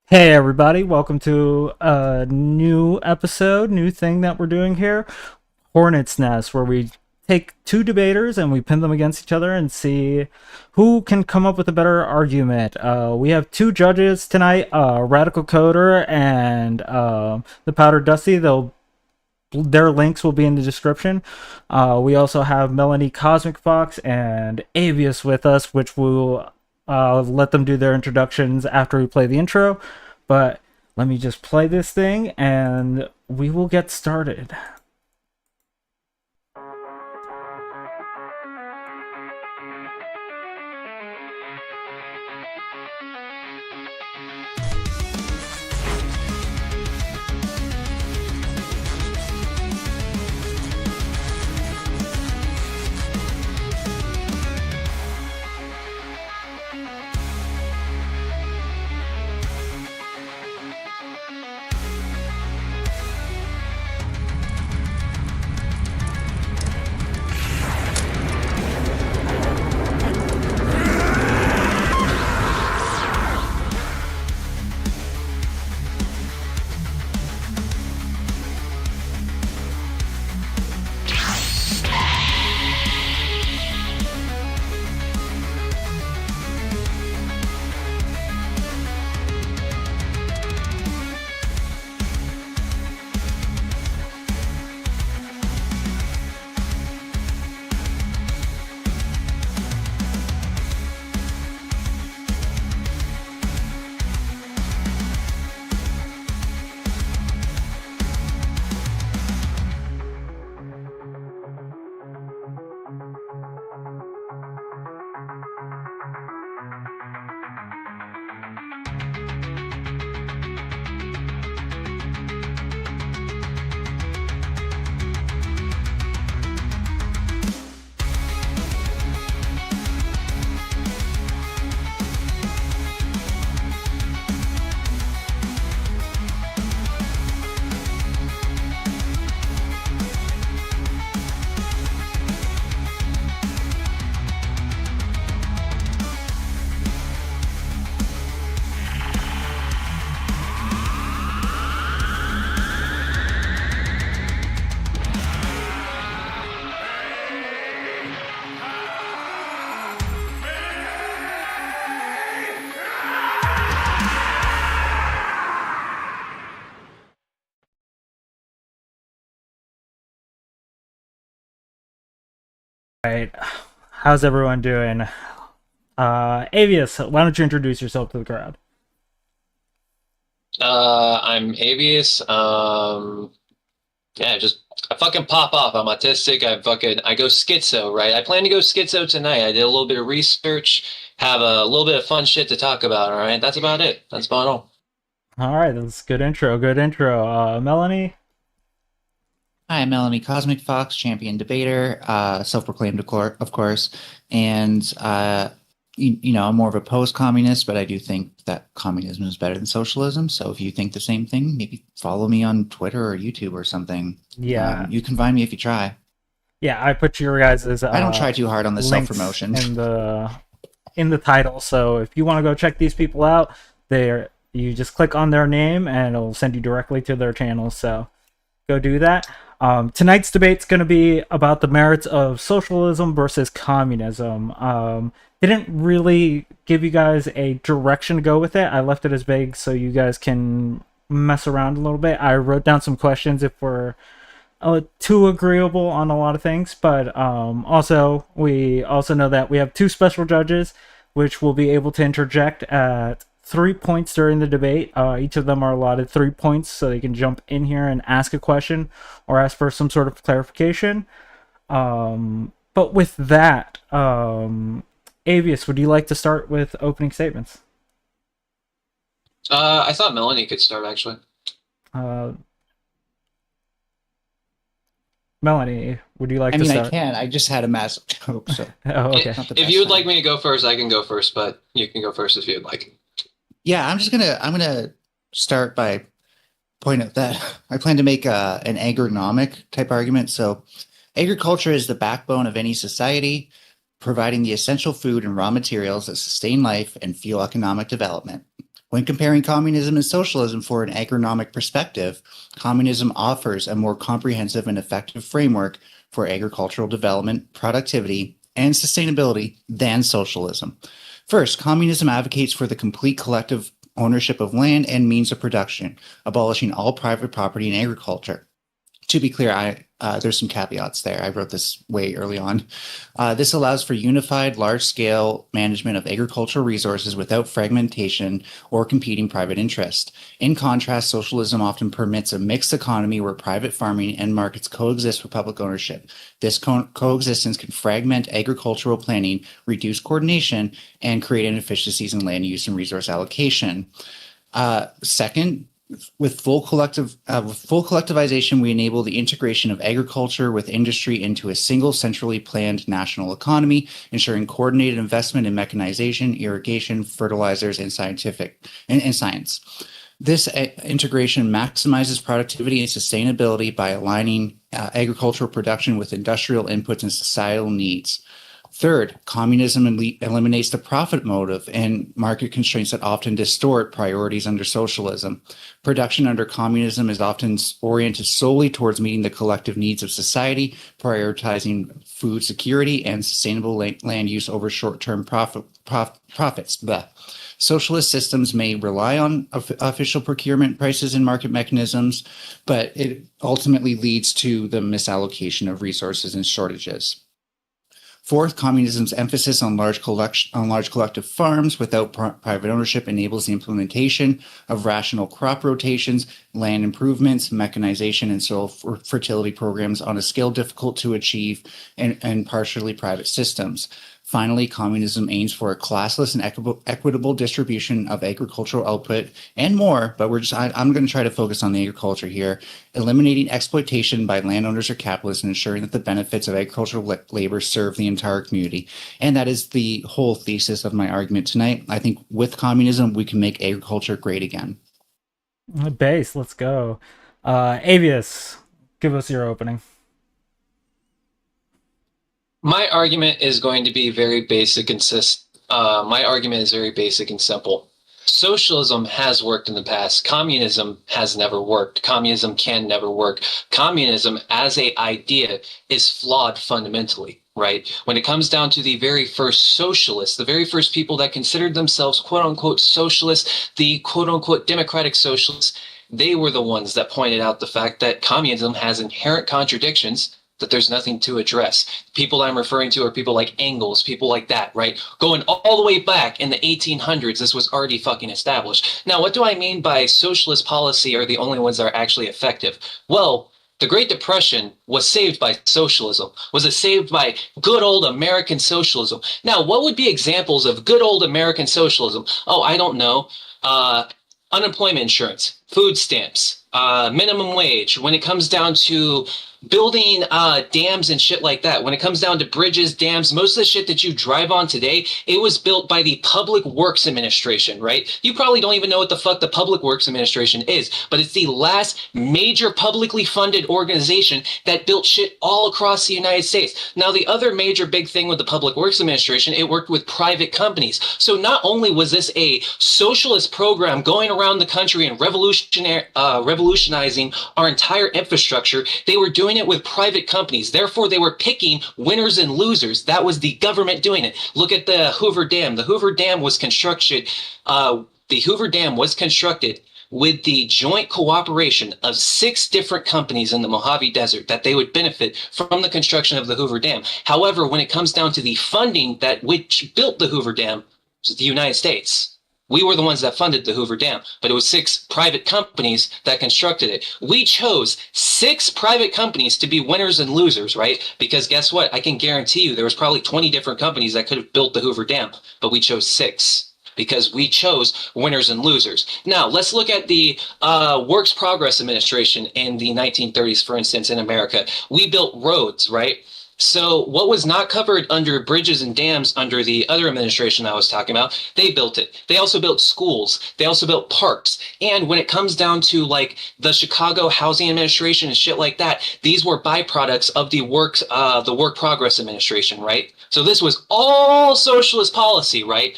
Hey everybody, welcome to a new episode, new thing that we're doing here, Hornets Nest, where we take two debaters and we pin them against each other and see who can come up with a better argument. We have two judges tonight, Radical Coder and the Powder Dusty. Their links will be in the description. We also have Melanie Cosmic Fox and Aavius with us, which will let them do their introductions after we play the intro. But let me just play this thing and we will get started. All right, how's everyone doing? Avius, why don't you introduce yourself to the crowd? I'm Aavius. Yeah, just I fucking pop off. I'm autistic. I go schizo, right? I plan to go schizo tonight. I did a little bit of research, have a little bit of fun shit to talk about, all right? That's about it. That's about all. All right, that's good intro. Good intro. Melanie. Hi, I'm Melanie Cosmic Fox, champion debater, self-proclaimed, of course. And, I'm more of a post-communist, but I do think that communism is better than socialism. So if you think the same thing, maybe follow me on Twitter or YouTube or something. Yeah, You can find me if you try. yeah. I put your guys' I don't try too hard on the links self-promotion. in the title. So if you want to go check these people out, you just click on their name and it'll send you directly to their channel. So go do that. Tonight's debate's going to be about the merits of socialism versus communism. Didn't really give you guys a direction to go with it. I left it as vague so you guys can mess around a little bit. I wrote down some questions if we're too agreeable on a lot of things, but we also know that we have two special judges, which will be able to interject at 3 points during the debate. Each of them are allotted 3 points, so they can jump in here and ask a question or ask for some sort of clarification. But with that, Avius, would you like to start with opening statements? I thought Melanie could start actually. Uh, Melanie, would you like I to mean, I start? can. I just had a massive joke, so Oh, okay. not the If best you would time. like me to go first, I can go first, but you can go first if you'd like. Yeah, I'm gonna start by pointing out that I plan to make an agronomic type argument. So agriculture is the backbone of any society, providing the essential food and raw materials that sustain life and fuel economic development. When comparing communism and socialism for an agronomic perspective, communism offers a more comprehensive and effective framework for agricultural development, productivity, and sustainability than socialism. First, communism advocates for the complete collective ownership of land and means of production, abolishing all private property in agriculture. To be clear, there's some caveats there. I wrote this way early on. This allows for unified, large-scale management of agricultural resources without fragmentation or competing private interest. In contrast, socialism often permits a mixed economy where private farming and markets coexist with public ownership. This coexistence can fragment agricultural planning, reduce coordination, and create inefficiencies in land use and resource allocation. Second, with full collectivization, we enable the integration of agriculture with industry into a single centrally planned national economy, ensuring coordinated investment in mechanization, irrigation, fertilizers, and science. This integration maximizes productivity and sustainability by aligning agricultural production with industrial inputs and societal needs. Third, communism eliminates the profit motive and market constraints that often distort priorities under socialism. Production under communism is often oriented solely towards meeting the collective needs of society, prioritizing food security and sustainable land use over short-term profits. Blah. Socialist systems may rely on official procurement prices and market mechanisms, but it ultimately leads to the misallocation of resources and shortages. Fourth, communism's emphasis on large collective farms without private ownership enables the implementation of rational crop rotations, land improvements, mechanization, and soil fertility programs on a scale difficult to achieve in partially private systems. Finally, communism aims for a classless and equitable distribution of agricultural output and more, but I'm going to try to focus on the agriculture here, eliminating exploitation by landowners or capitalists and ensuring that the benefits of agricultural labor serve the entire community. And that is the whole thesis of my argument tonight. I think with communism, we can make agriculture great again. Base, let's go. Aavius, give us your opening. My argument is going to be very basic and my argument is very basic and simple. Socialism has worked in the past. Communism has never worked. Communism can never work. Communism as an idea is flawed fundamentally, right? When it comes down to the very first socialists, the very first people that considered themselves quote unquote socialists, the quote unquote democratic socialists, they were the ones that pointed out the fact that communism has inherent contradictions that there's nothing to address. People I'm referring to are people like Engels, people like that, right? Going all the way back in the 1800s, this was already fucking established. Now, what do I mean by socialist policy are the only ones that are actually effective? Well, the Great Depression was saved by socialism. Was it saved by good old American socialism? Now, what would be examples of good old American socialism? Oh, I don't know. Unemployment insurance, food stamps, minimum wage. When it comes down to building dams and shit like that, when it comes down to bridges, dams, most of the shit that you drive on today, it was built by the Public Works Administration, right? You probably don't even know what the fuck the Public Works Administration is, but it's the last major publicly funded organization that built shit all across the United States. Now, the other major big thing with the Public Works Administration, it worked with private companies. So not only was this a socialist program going around the country and revolutionizing our entire infrastructure, they were doing it with private companies. Therefore, they were picking winners and losers. That was the government doing it. Look at the Hoover Dam. The Hoover Dam was constructed. With the joint cooperation of 6 different companies in the Mojave Desert that they would benefit from the construction of the Hoover Dam. However, when it comes down to the funding that which built the Hoover Dam, which is the United States. We were the ones that funded the Hoover Dam, but it was 6 private companies that constructed it. We chose 6 private companies to be winners and losers, right? Because guess what? I can guarantee you there was probably 20 different companies that could have built the Hoover Dam, but we chose 6 because we chose winners and losers. Now, let's look at the Works Progress Administration in the 1930s, for instance, in America. We built roads, right? So what was not covered under bridges and dams under the other administration I was talking about, they built it. They also built schools. They also built parks. And when it comes down to like the Chicago Housing Administration and shit like that, these were byproducts of the Work Progress Administration, right? So this was all socialist policy, right?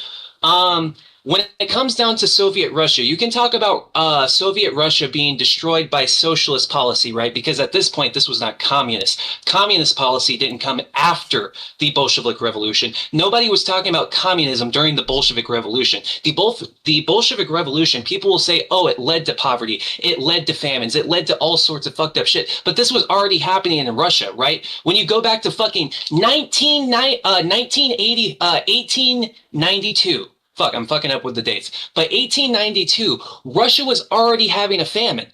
when it comes down to Soviet Russia, you can talk about Soviet Russia being destroyed by socialist policy, right? Because at this point, this was not communist. Communist policy didn't come after the Bolshevik Revolution. Nobody was talking about communism during the Bolshevik Revolution. The Bolshevik Revolution, people will say, oh, it led to poverty. It led to famines. It led to all sorts of fucked up shit. But this was already happening in Russia, right? When you go back to fucking 1892, fuck, I'm fucking up with the dates. But 1892, Russia was already having a famine,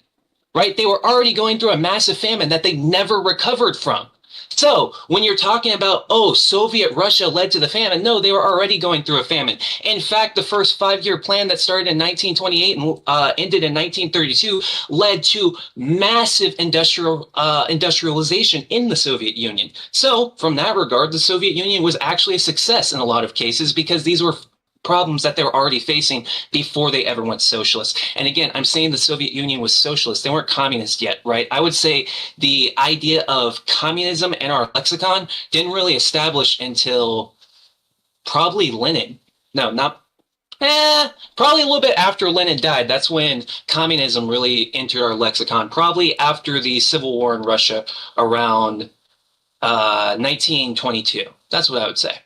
right? They were already going through a massive famine that they never recovered from. So when you're talking about, oh, Soviet Russia led to the famine, no, they were already going through a famine. In fact, the first 5-year plan that started in 1928 and ended in 1932 led to massive industrialization in the Soviet Union. So from that regard, the Soviet Union was actually a success in a lot of cases because these were problems that they were already facing before they ever went socialist. And again, I'm saying the Soviet Union was socialist. They weren't communist yet, right? I would say the idea of communism in our lexicon didn't really establish until probably Lenin. No, not probably a little bit after Lenin died. That's when communism really entered our lexicon, probably after the civil war in Russia around 1922. That's what I would say.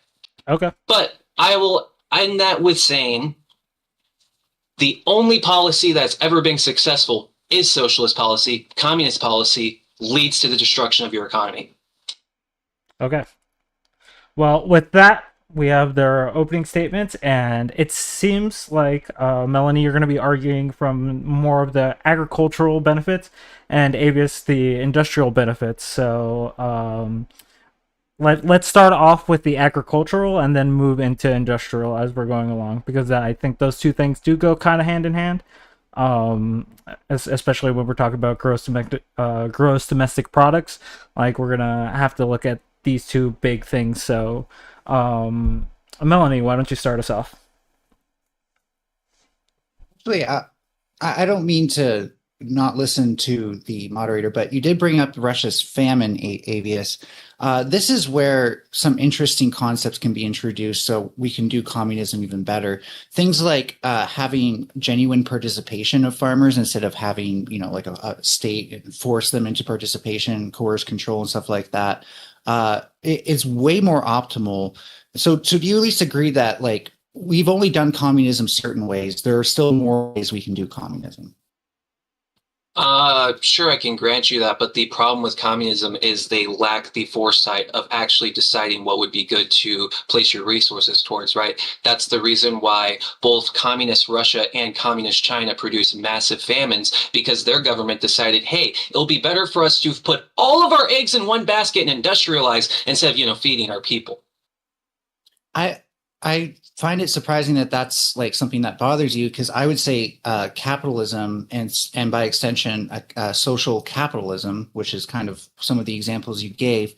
Okay. But I will end that with saying the only policy that's ever been successful is socialist policy. Communist policy leads to the destruction of your economy. Okay. Well, with that, we have their opening statements, and it seems like, Melanie, you're going to be arguing from more of the agricultural benefits, and Aavius, the industrial benefits. So, let's start off with the agricultural and then move into industrial as we're going along, because I think those two things do go kind of hand in hand, especially when we're talking about gross domestic products. Like, we're gonna have to look at these two big things. So, Melanie, why don't you start us off? Actually, I don't mean to not listen to the moderator, but you did bring up Russia's famine, Aavius. This is where some interesting concepts can be introduced so we can do communism even better. Things like having genuine participation of farmers instead of having, like a state force them into participation, coerce control and stuff like that. It's way more optimal. So do you at least agree that, like, we've only done communism certain ways? There are still more ways we can do communism. Sure, I can grant you that, but the problem with communism is they lack the foresight of actually deciding what would be good to place your resources towards, right? That's the reason why both communist Russia and communist China produce massive famines, because their government decided, hey, it'll be better for us to put all of our eggs in one basket and industrialize instead of, feeding our people. I find it surprising that that's like something that bothers you, because I would say capitalism and by extension social capitalism, which is kind of some of the examples you gave,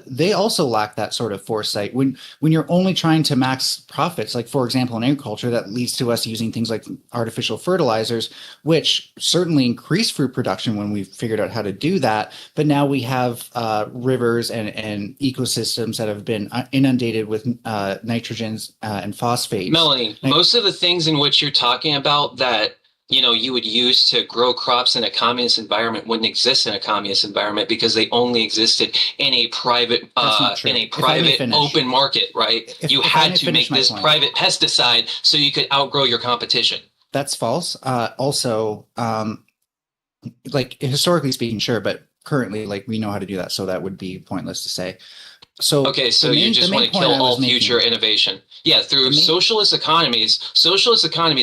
they also lack that sort of foresight. When you're only trying to max profits, like for example in agriculture, that leads to us using things like artificial fertilizers, which certainly increase fruit production when we've figured out how to do that. But now we have rivers and ecosystems that have been inundated with nitrogens and phosphates. Melanie, most of the things in which you're talking about that you would use to grow crops in a communist environment wouldn't exist in a communist environment, because they only existed in a private open market, right? You had to make this private pesticide so you could outgrow your competition. That's false. Also, like historically speaking, sure, but currently, like, we know how to do that, so that would be pointless to say. So okay, so you just want to kill all future innovation. Yeah, through socialist economies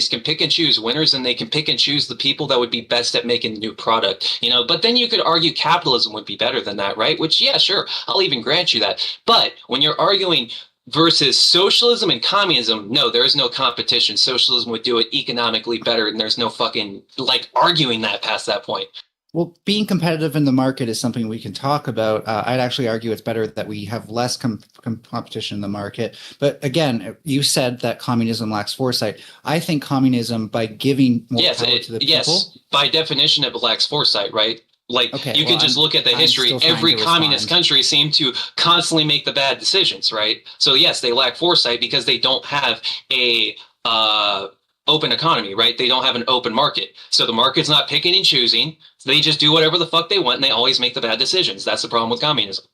can pick and choose winners, and they can pick and choose the people that would be best at making the new product, but then you could argue capitalism would be better than that, right? Which, yeah, sure, I'll even grant you that. But when you're arguing versus socialism and communism, no, there is no competition. Socialism would do it economically better, and there's no fucking, arguing that past that point. Well, being competitive in the market is something we can talk about. I'd actually argue it's better that we have less competition in the market. But again, you said that communism lacks foresight. I think communism, by giving more power to the people... Yes, by definition, it lacks foresight, right? You can just look at the history. Every communist country seemed to constantly make the bad decisions, right? So yes, they lack foresight because they don't have a open economy, right? They don't have an open market. So the market's not picking and choosing. They just do whatever the fuck they want, and they always make the bad decisions. That's the problem with communism.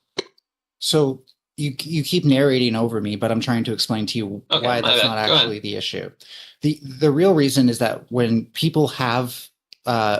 So you keep narrating over me, but I'm trying to explain to you why that's not actually the issue. The real reason is that when people have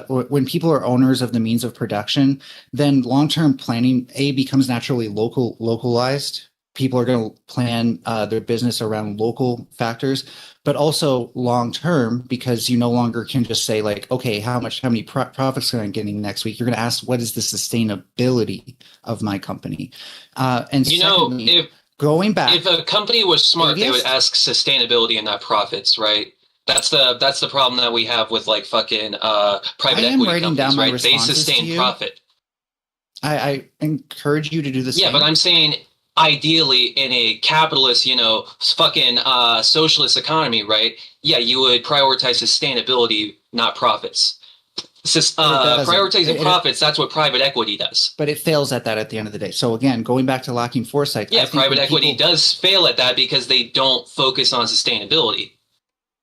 when people are owners of the means of production, then long-term planning becomes naturally localized. People are going to plan their business around local factors, but also long-term, because you no longer can just say like, okay, how many profits am I getting next week? You're going to ask, what is the sustainability of my company? And secondly, going back, if a company was smart, they would ask sustainability and not profits, right? That's the problem that we have with like fucking private equity companies, right? They sustain profit. I encourage you to do the same. Yeah, but I'm saying ideally in a capitalist, fucking socialist economy, right? Yeah, you would prioritize sustainability, not profits. Prioritizing profits, that's what private equity does. But it fails at that at the end of the day. So again, going back to lacking foresight. Yeah, private equity does fail at that because they don't focus on sustainability.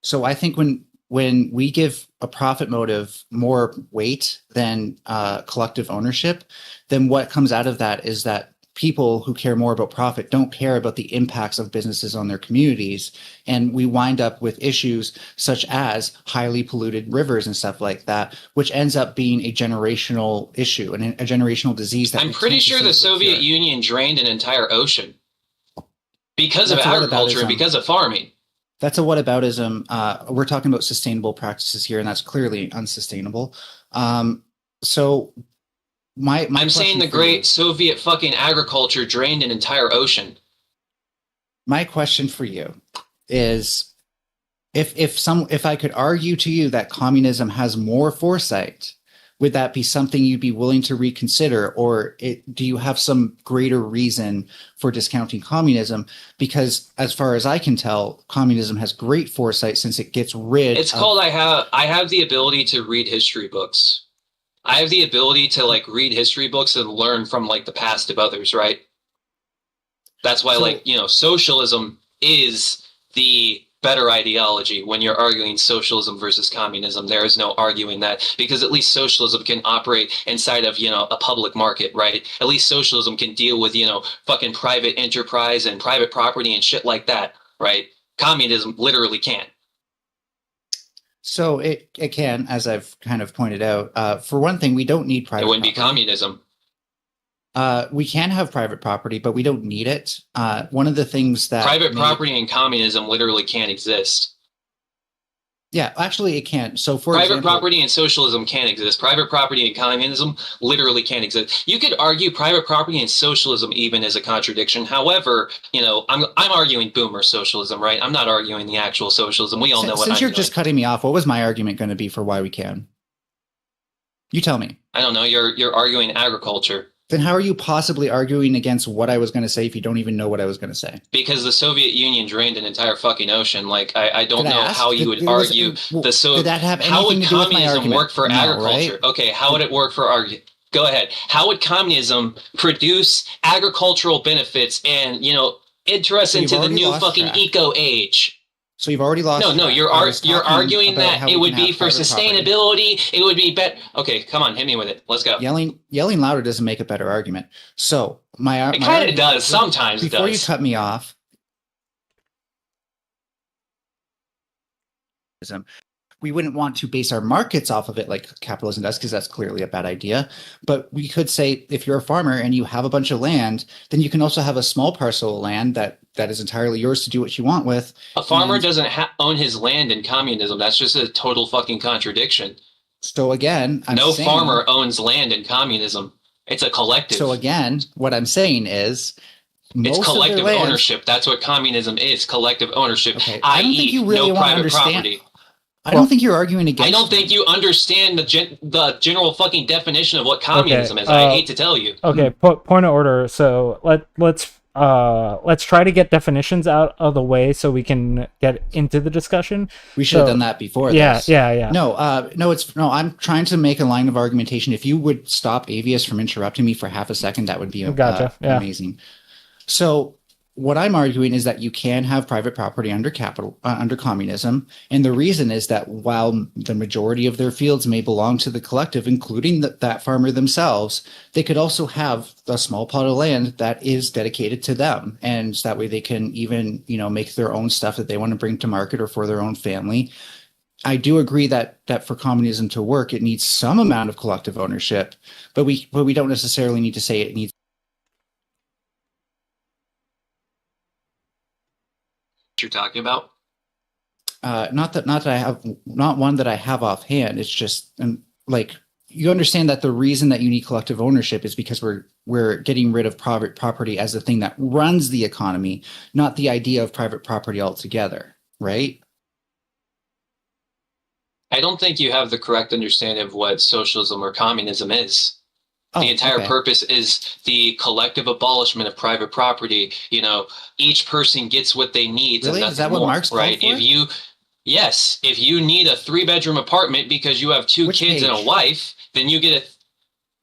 So I think when we give a profit motive more weight than collective ownership, then what comes out of that is that people who care more about profit don't care about the impacts of businesses on their communities. And we wind up with issues such as highly polluted rivers and stuff like that, which ends up being a generational issue and a generational disease. That I'm pretty sure the Soviet Union drained an entire ocean because of agriculture and because of farming. That's a whataboutism. We're talking about sustainable practices here, and that's clearly unsustainable. So I'm saying the great Soviet fucking agriculture drained an entire ocean. My question for you is, if I could argue to you that communism has more foresight, would that be something you'd be willing to reconsider, or do you have some greater reason for discounting communism? Because as far as I can tell, communism has great foresight since it gets rid. It's called I have the ability to read history books. I have the ability to like read history books and learn from like the past of others, right? That's why socialism is the better ideology when you're arguing socialism versus communism. There is no arguing that, because at least socialism can operate inside of, a public market, right? At least socialism can deal with, fucking private enterprise and private property and shit like that, right? Communism literally can't. So it can, as I've kind of pointed out, for one thing, we don't need private. It wouldn't be communism. We can have private property, but we don't need it. One of the things that private property and communism literally can't exist. Yeah, actually, it can't. So for private property and socialism can't exist. Private property and communism literally can't exist. You could argue private property and socialism even is a contradiction. However, I'm arguing boomer socialism, right? I'm not arguing the actual socialism. We all know what. Since you're just cutting me off, what was my argument going to be for why we can? You tell me. I don't know. You're arguing agriculture. Then how are you possibly arguing against what I was going to say if you don't even know what I was going to say? Because the Soviet Union drained an entire fucking ocean. Like, I don't know how you would argue did that have how would anything to do with my communism argument? work for agriculture? Right? Okay, how would it work for Go ahead. How would communism produce agricultural benefits and, enter us into the new fucking eco age? So you've already lost. No, you're arguing that it would be for sustainability. Property. It would be better. Okay, come on, hit me with it. Let's go. Yelling louder doesn't make a better argument. So it kind of does. Sometimes it does. Before you cut me off, we wouldn't want to base our markets off of it like capitalism does, because that's clearly a bad idea. But we could say, if you're a farmer and you have a bunch of land, then you can also have a small parcel of land that is entirely yours to do what you want with. A farmer doesn't own his land in communism. That's just a total fucking contradiction. So again, no farmer owns land in communism. It's a collective. So again, what I'm saying is, it's collective ownership. That's what communism is, collective ownership, i.e. no private property. I don't think you're arguing against. I don't think you understand the general fucking definition of what communism is. I hate to tell you. Okay, point of order. So let's try to get definitions out of the way so we can get into the discussion. We should have done that before. Yeah. No, I'm trying to make a line of argumentation. If you would stop Aavius from interrupting me for half a second, that would be amazing. So what I'm arguing is that you can have private property under communism, and the reason is that while the majority of their fields may belong to the collective, including that farmer themselves, they could also have a small plot of land that is dedicated to them, and that way they can even make their own stuff that they want to bring to market or for their own family. I do agree that for communism to work, it needs some amount of collective ownership, but we don't necessarily need to say it needs. You're talking about? Not one that I have offhand. It's just like, you understand that the reason that you need collective ownership is because we're getting rid of private property as the thing that runs the economy, not the idea of private property altogether, right? I don't think you have the correct understanding of what socialism or communism is. The entire purpose is the collective abolishment of private property. Each person gets what they need. Really? And Is that what more, Marx called right? for? If you need a 3-bedroom apartment because you have 2 Which kids page? and a wife, then you get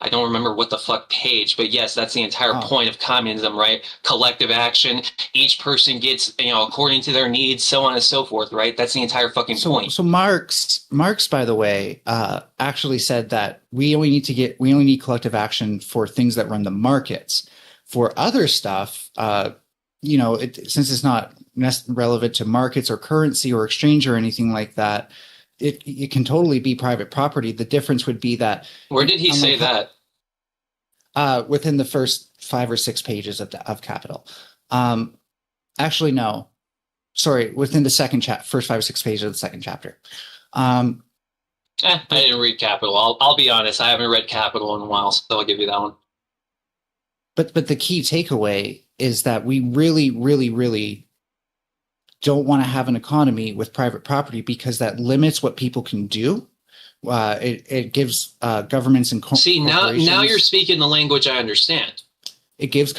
I don't remember what the fuck page, but yes, that's the entire point of communism, right? Collective action. Each person gets, according to their needs, so on and so forth, right? That's the entire fucking point. So Marx, by the way, actually said that we only need collective action for things that run the markets. For other stuff, since it's not relevant to markets or currency or exchange or anything like that, it can totally be private property. The difference would be that. Where did he say that? Within the first 5 or 6 pages of Capital. Actually, no. Sorry, within the first 5 or 6 pages of the second chapter. I didn't read Capital. I'll be honest. I haven't read Capital in a while, so I'll give you that one. But the key takeaway is that we really, really, really don't want to have an economy with private property, because that limits what people can do. It gives governments and corporations. Now you're speaking the language I understand. It gives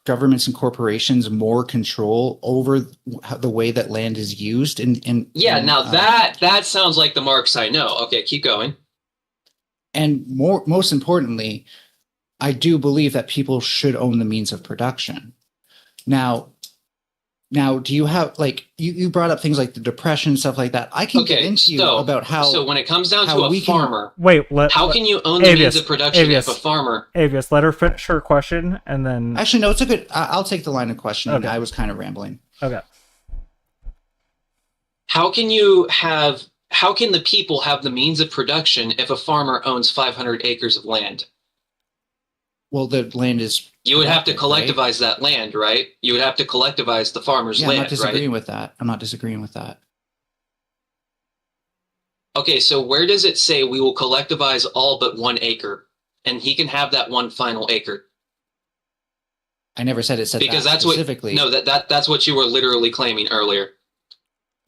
governments and corporations more control over the way that land is used. That sounds like the Marx I know. Okay, keep going. And most importantly, I do believe that people should own the means of production. Now, do you have, like, you brought up things like the Depression, stuff like that. I can get into about how. So when it comes down to a farmer, how can you own the means of production if a farmer? Aavius, let her finish her question, and then. Actually, no, it's a good. I'll take the line of questioning. Okay. I was kind of rambling. Okay. How can the people have the means of production if a farmer owns 500 acres of land? Well, the land is. You would have to collectivize that land, right? You would have to collectivize the farmer's land, right? I'm not disagreeing with that. I'm not disagreeing with that. Okay, so where does it say we will collectivize all but 1 acre, and he can have that one final acre? I never said it said because that that's specifically. That's what you were literally claiming earlier.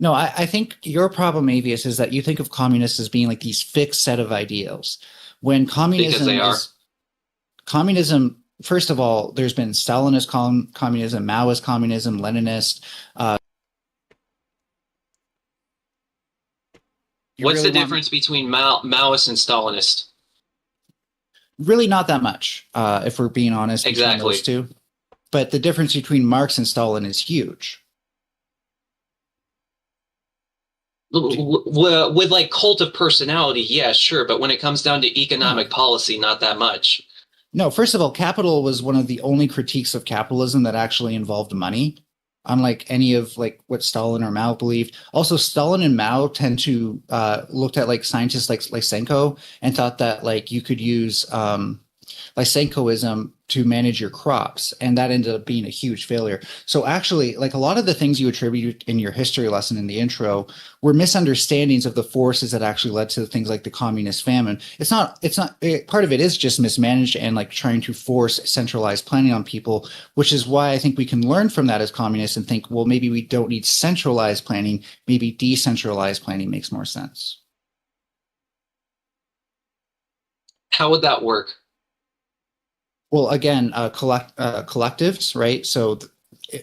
No, I think your problem, Aavius, is that you think of communists as being like these fixed set of ideals. When communism, first of all, there's been Stalinist communism, Maoist communism, Leninist. What's the difference between Maoist and Stalinist? Really not that much, if we're being honest. Exactly. Between those two. But the difference between Marx and Stalin is huge. With like cult of personality, yeah, sure. But when it comes down to economic policy, not that much. No, first of all, Capital was one of the only critiques of capitalism that actually involved money, unlike any of like what Stalin or Mao believed. Also, Stalin and Mao tend to looked at like scientists like Lysenko and thought that like you could use Lysenkoism to manage your crops, and that ended up being a huge failure. So actually, like a lot of the things you attribute in your history lesson in the intro were misunderstandings of the forces that actually led to things like the communist famine. Part of it is just mismanaged and like trying to force centralized planning on people, which is why I think we can learn from that as communists and think, well, maybe we don't need centralized planning, maybe decentralized planning makes more sense. How would that work? Well, again, collectives, right? So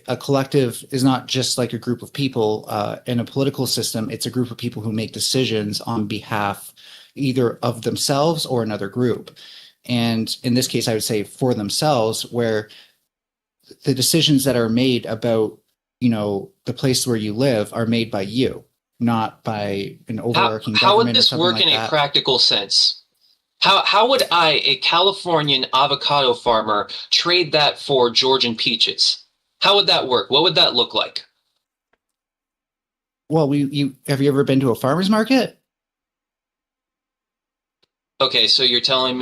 a collective is not just like a group of people in a political system. It's a group of people who make decisions on behalf either of themselves or another group. And in this case, I would say for themselves, where the decisions that are made about, the place where you live are made by you, not by an overarching How would government or this something work like in a that. practical sense? How would I, a Californian avocado farmer, trade that for Georgian peaches? How would that work? What would that look like? Well, you have you ever been to a farmer's market? Okay, so you're telling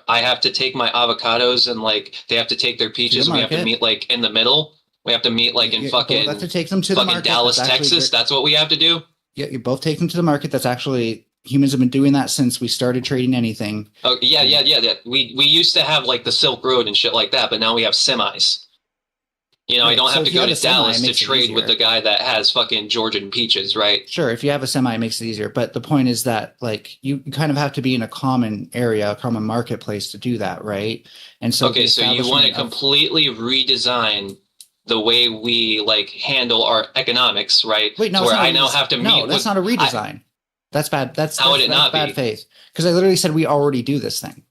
I have to take my avocados and like they have to take their To the peaches and we have to market. meet like in the middle? We have to meet like in You both have to take them to the fucking market. Dallas, That's actually Texas. That's what we have to do? yeah, you both take them to the market. That's actually humans have been doing that since we started trading anything. Oh yeah. We used to have like the Silk Road and shit like that, but now we have semis. You know, I Right. don't So have to if you go have to a semi, Dallas it to makes it trade with easier. the guy that has fucking Georgian peaches, right? Sure, if you have a semi, it makes it easier. But the point is that like you kind of have to be in a common area, a common marketplace to do that, right? And so Okay, the so you want to establishment of completely redesign the way we like handle our economics, right? wait, no, To it's where not a I now have to no, meet that's with not a redesign. That's bad. how would it That's not bad be? faith. Because I literally said we already do this thing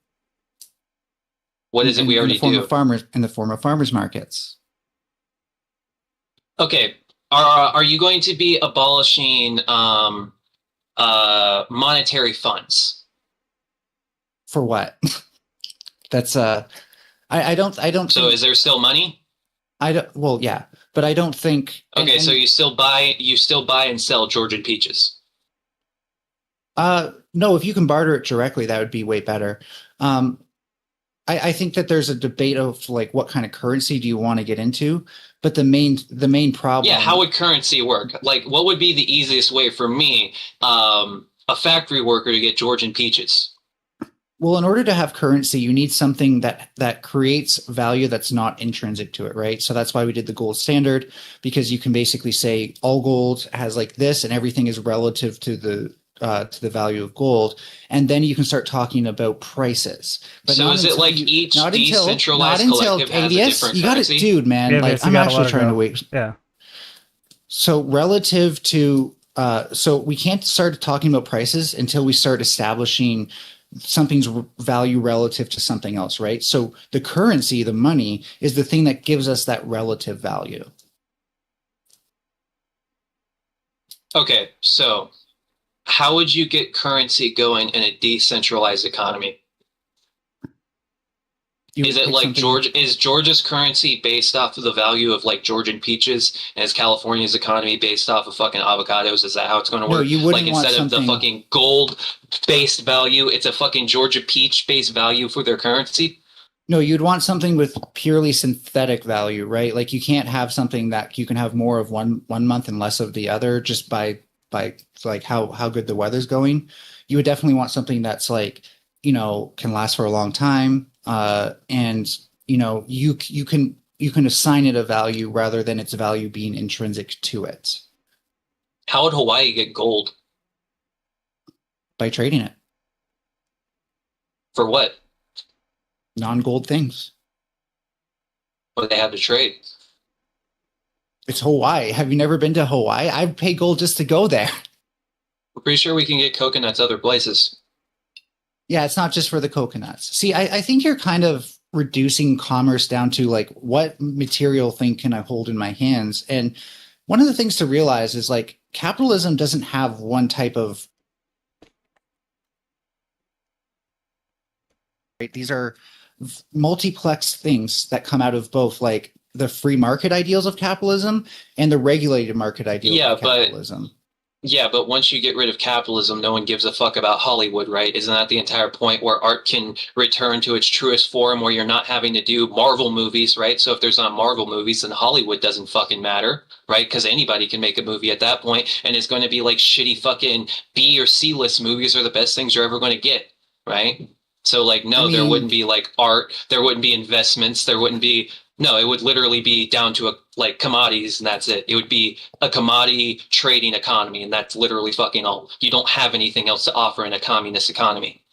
What is it we in the already form do? of farmers markets. Okay, are you going to be abolishing monetary funds? For what? That's I don't So think is there still money? I don't well yeah, but I don't think Okay, so you still buy and sell Georgian peaches. no, if you can barter it directly, that would be way better. Um, I think that there's a debate of like what kind of currency do you want to get into, but the main problem. Yeah, how would currency work? Like, what would be the easiest way for me, a factory worker, to get Georgian peaches? Well, in order to have currency, you need something that creates value that's not intrinsic to it, right? So that's why we did the gold standard, because you can basically say all gold has like this, and everything is relative to the value of gold, and then you can start talking about prices. But So not is it until like you, each not until decentralized collective has a Aavius, different you got it, currency? dude, man. Yeah, Like you I'm gotta actually let her trying to go. wait. Yeah. So relative to so we can't start talking about prices until we start establishing something's value relative to something else, right? So the currency, the money, is the thing that gives us that relative value. Okay, so how would you get currency going in a decentralized economy? You Is would it pick like something. Is Georgia's currency based off of the value of like Georgian peaches? And is California's economy based off of fucking avocados? Is that how it's going to No, work? you Like wouldn't want instead of the something. fucking gold based value, it's a fucking Georgia peach based value for their currency? No, you'd want something with purely synthetic value, right? Like you can't have something that you can have more of one month and less of the other just by like how good the weather's going. You would definitely want something that's like, can last for a long time. And you can assign it a value rather than its value being intrinsic to it How would Hawaii get gold? by trading it, For what? non-gold things. What do they have to trade? It's Hawaii. Have you never been to Hawaii? I'd pay gold just to go there. I'm pretty sure we can get coconuts other places. Yeah, it's not just for the coconuts. See, I think you're kind of reducing commerce down to like what material thing can I hold in my hands? And one of the things to realize is like capitalism doesn't have one type of right. These are multiplex things that come out of both like the free market ideals of capitalism and the regulated market ideals Yeah, of but capitalism. Yeah, but once you get rid of capitalism, no one gives a fuck about Hollywood, right? Isn't that the entire point where art can return to its truest form, where you're not having to do Marvel movies, right? So if there's not Marvel movies, then Hollywood doesn't fucking matter, right? Because anybody can make a movie at that point, and it's going to be like shitty fucking B or C list movies are the best things you're ever going to get, right? So like, I no, there mean, wouldn't be like art, there wouldn't be investments, there wouldn't be no, it would literally be down to like commodities and that's it. It would be a commodity trading economy and that's literally fucking all. You don't have anything else to offer in a communist economy.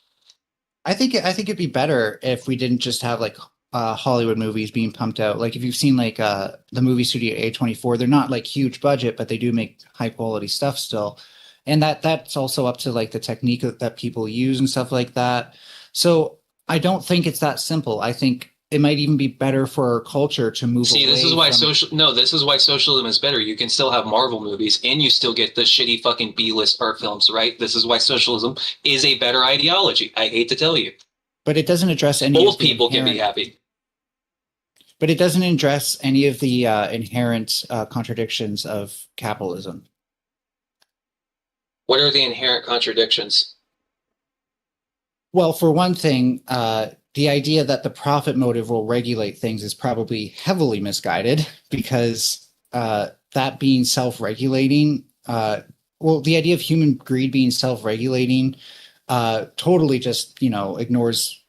I think it'd be better if we didn't just have like Hollywood movies being pumped out. Like if you've seen like the movie studio A24, they're not like huge budget, but they do make high quality stuff still. And that's also up to like the technique that people use and stuff like that. So I don't think it's that simple. I think it might even be better for our culture to move See, away this is why from. this is why socialism is better. You can still have Marvel movies and you still get the shitty fucking B-list art films, right? This is why socialism is a better ideology. I hate to tell you. But it doesn't address any Both of the people can be happy. But it doesn't address any of the inherent contradictions of capitalism. What are the inherent contradictions? Well, for one thing, the idea that the profit motive will regulate things is probably heavily misguided because that being self-regulating, the idea of human greed being self-regulating totally just, ignores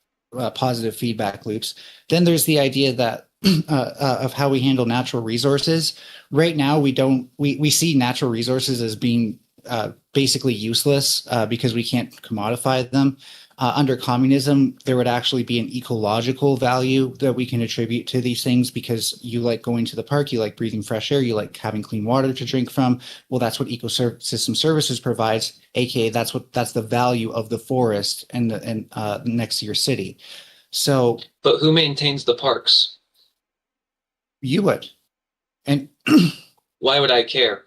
positive feedback loops. Then there's the idea that of how we handle natural resources. Right now, we see natural resources as being basically useless because we can't commodify them. Under communism, there would actually be an ecological value that we can attribute to these things because you like going to the park, you like breathing fresh air, you like having clean water to drink from. Well, that's what ecosystem services provides, aka that's the value of the forest and next to your city. So, but who maintains the parks? You would, and why would I care?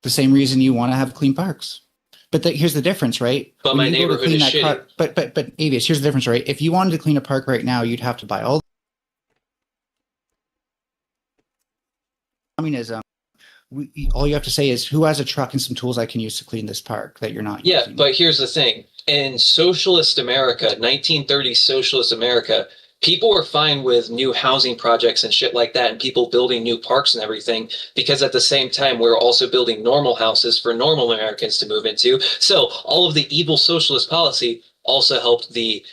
The same reason you want to have clean parks. But here's the difference, right? But my neighborhood is shitty. But Aavius, here's the difference, right? If you wanted to clean a park right now, you'd have to buy all communism. All you have to say is, who has a truck and some tools I can use to clean this park that you're not using? Yeah, but here's the thing. In socialist America, 1930s socialist America, people were fine with new housing projects and shit like that and people building new parks and everything because at the same time we were also building normal houses for normal Americans to move into. So all of the evil socialist policy also helped the,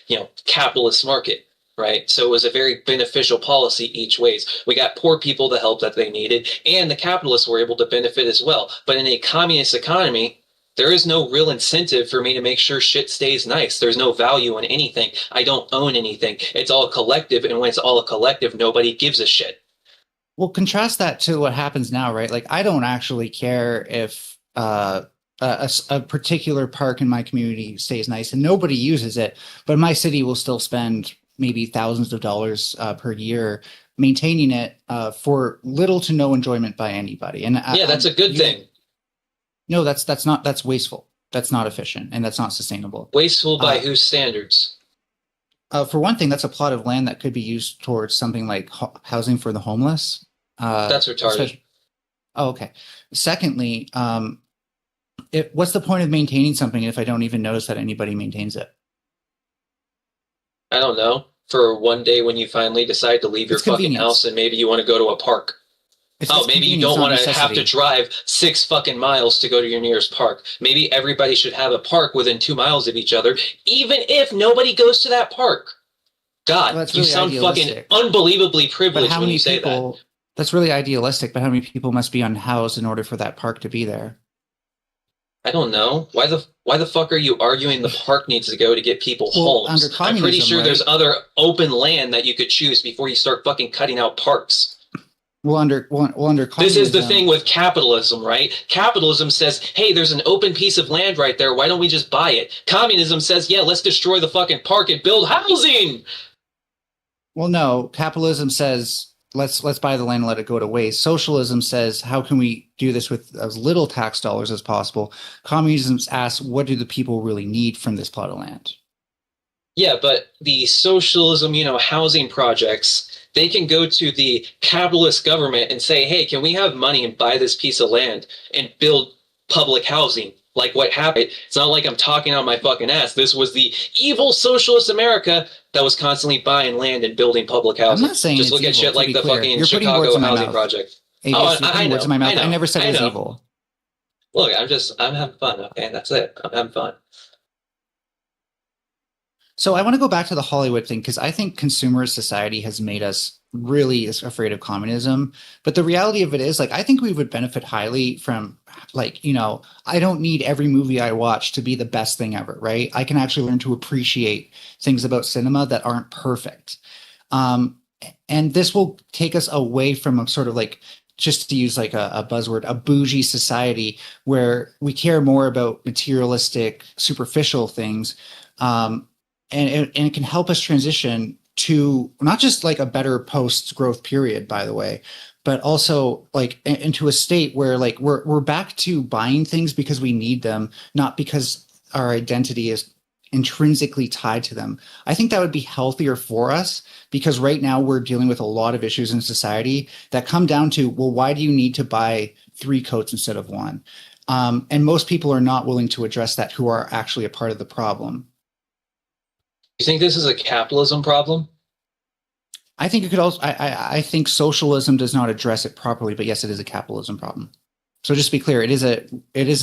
capitalist market, right? So it was a very beneficial policy each ways. We got poor people the help that they needed and the capitalists were able to benefit as well. But in a communist economy, there is no real incentive for me to make sure shit stays nice. There's no value in anything. I don't own anything. It's all collective. And when it's all a collective, nobody gives a shit. Well, contrast that to what happens now, right? Like, I don't actually care if a particular park in my community stays nice and nobody uses it, but my city will still spend maybe thousands of dollars per year maintaining it for little to no enjoyment by anybody. And yeah, that's a good thing. No, that's wasteful. That's not efficient, and that's not sustainable. Wasteful by whose standards? For one thing, that's a plot of land that could be used towards something like housing for the homeless. That's retarded. Oh, okay. Secondly, what's the point of maintaining something if I don't even notice that anybody maintains it? I don't know. For one day when you finally decide to leave your fucking house and maybe you want to go to a park. Maybe you don't want to have to drive 6 fucking miles to go to your nearest park. Maybe everybody should have a park within 2 miles of each other, even if nobody goes to that park. God, well, you sound fucking unbelievably privileged when you say that. That's really idealistic, but how many people must be unhoused in order for that park to be there? I don't know. Why the fuck are you arguing the park needs to go to get people homes? I'm pretty sure there's other open land that you could choose before you start fucking cutting out parks. Well, under communism, this is the thing with capitalism, right? Capitalism says, hey, there's an open piece of land right there. Why don't we just buy it? Communism says, yeah, let's destroy the fucking park and build housing. Well, no, capitalism says, let's buy the land and let it go to waste. Socialism says, how can we do this with as little tax dollars as possible? Communism asks, what do the people really need from this plot of land? Yeah, but the socialism, housing projects, they can go to the capitalist government and say, hey, can we have money and buy this piece of land and build public housing? Like what happened? It's not like I'm talking out my fucking ass. This was the evil socialist America that was constantly buying land and building public housing. I'm not saying just look at shit like the fucking Chicago housing project. I know. I never said it was evil. Look, I'm having fun. Okay, that's it. I'm having fun. So I want to go back to the Hollywood thing because I think consumer society has made us really afraid of communism. But the reality of it is, I think we would benefit highly from, I don't need every movie I watch to be the best thing ever, right? I can actually learn to appreciate things about cinema that aren't perfect. And this will take us away from a sort of just to use a buzzword, a bougie society where we care more about materialistic, superficial things. And it can help us transition to not just like a better post-growth period, by the way, but also like into a state where like we're back to buying things because we need them, not because our identity is intrinsically tied to them. I think that would be healthier for us, because right now we're dealing with a lot of issues in society that come down to, well, why do you need to buy 3 coats instead of 1? And most people are not willing to address that, who are actually a part of the problem. You think this is a capitalism problem? I think it could also. I think socialism does not address it properly, but yes, it is a capitalism problem. So just to be clear, it is a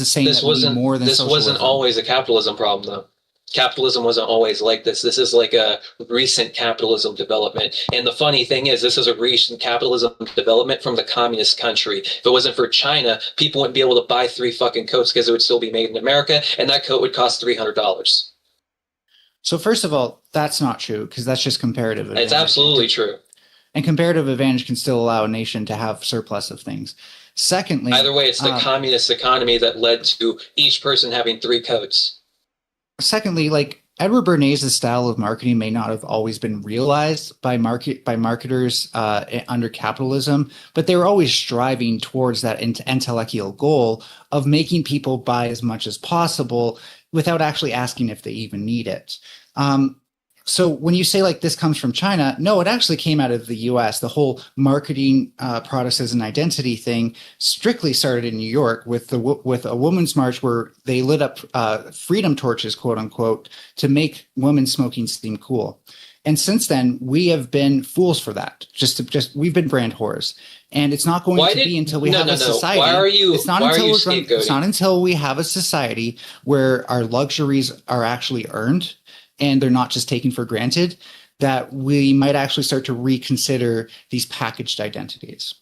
saying This that we need more than this socialism. wasn't always a capitalism problem, though. Capitalism wasn't always like this. This is like a recent capitalism development. And the funny thing is, this is a recent capitalism development from the communist country. If it wasn't for China, people wouldn't be able to buy 3 fucking coats because it would still be made in America, and that coat would cost $300. So first of all, that's not true, because that's just comparative advantage. It's absolutely true. And comparative advantage can still allow a nation to have surplus of things. Secondly, Either way, it's the communist economy that led to each person having 3 coats. Secondly, like Edward Bernays' style of marketing may not have always been realized by marketers under capitalism, but they were always striving towards that intellectual goal of making people buy as much as possible without actually asking if they even need it. So when you say like this comes from China, no, it actually came out of the US. The whole marketing products as an identity thing strictly started in New York with a women's march where they lit up freedom torches, quote unquote, to make women smoking seem cool. And since then, we have been fools for that. We've been brand whores. And it's not going to be until we have a society. Why are you It's not until we have a society where our luxuries are actually earned and they're not just taken for granted, that we might actually start to reconsider these packaged identities.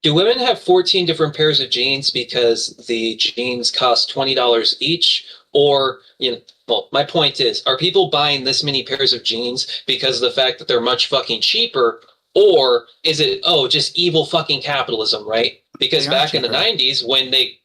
Do women have 14 different pairs of jeans because the jeans cost $20 each? Or, well, my point is, are people buying this many pairs of jeans because of the fact that they're much fucking cheaper? Or is it, just evil fucking capitalism, right? Because back in the 90s, when the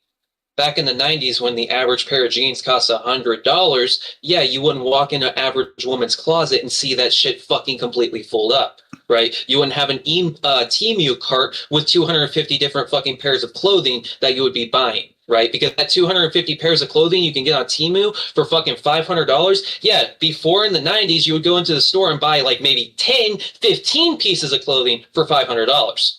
average pair of jeans costs $100, yeah, you wouldn't walk into an average woman's closet and see that shit fucking completely full up, right? You wouldn't have an Temu cart with 250 different fucking pairs of clothing that you would be buying, right? Because that 250 pairs of clothing you can get on Temu for fucking $500. Yeah, before in the 90s, you would go into the store and buy like maybe 10, 15 pieces of clothing for $500.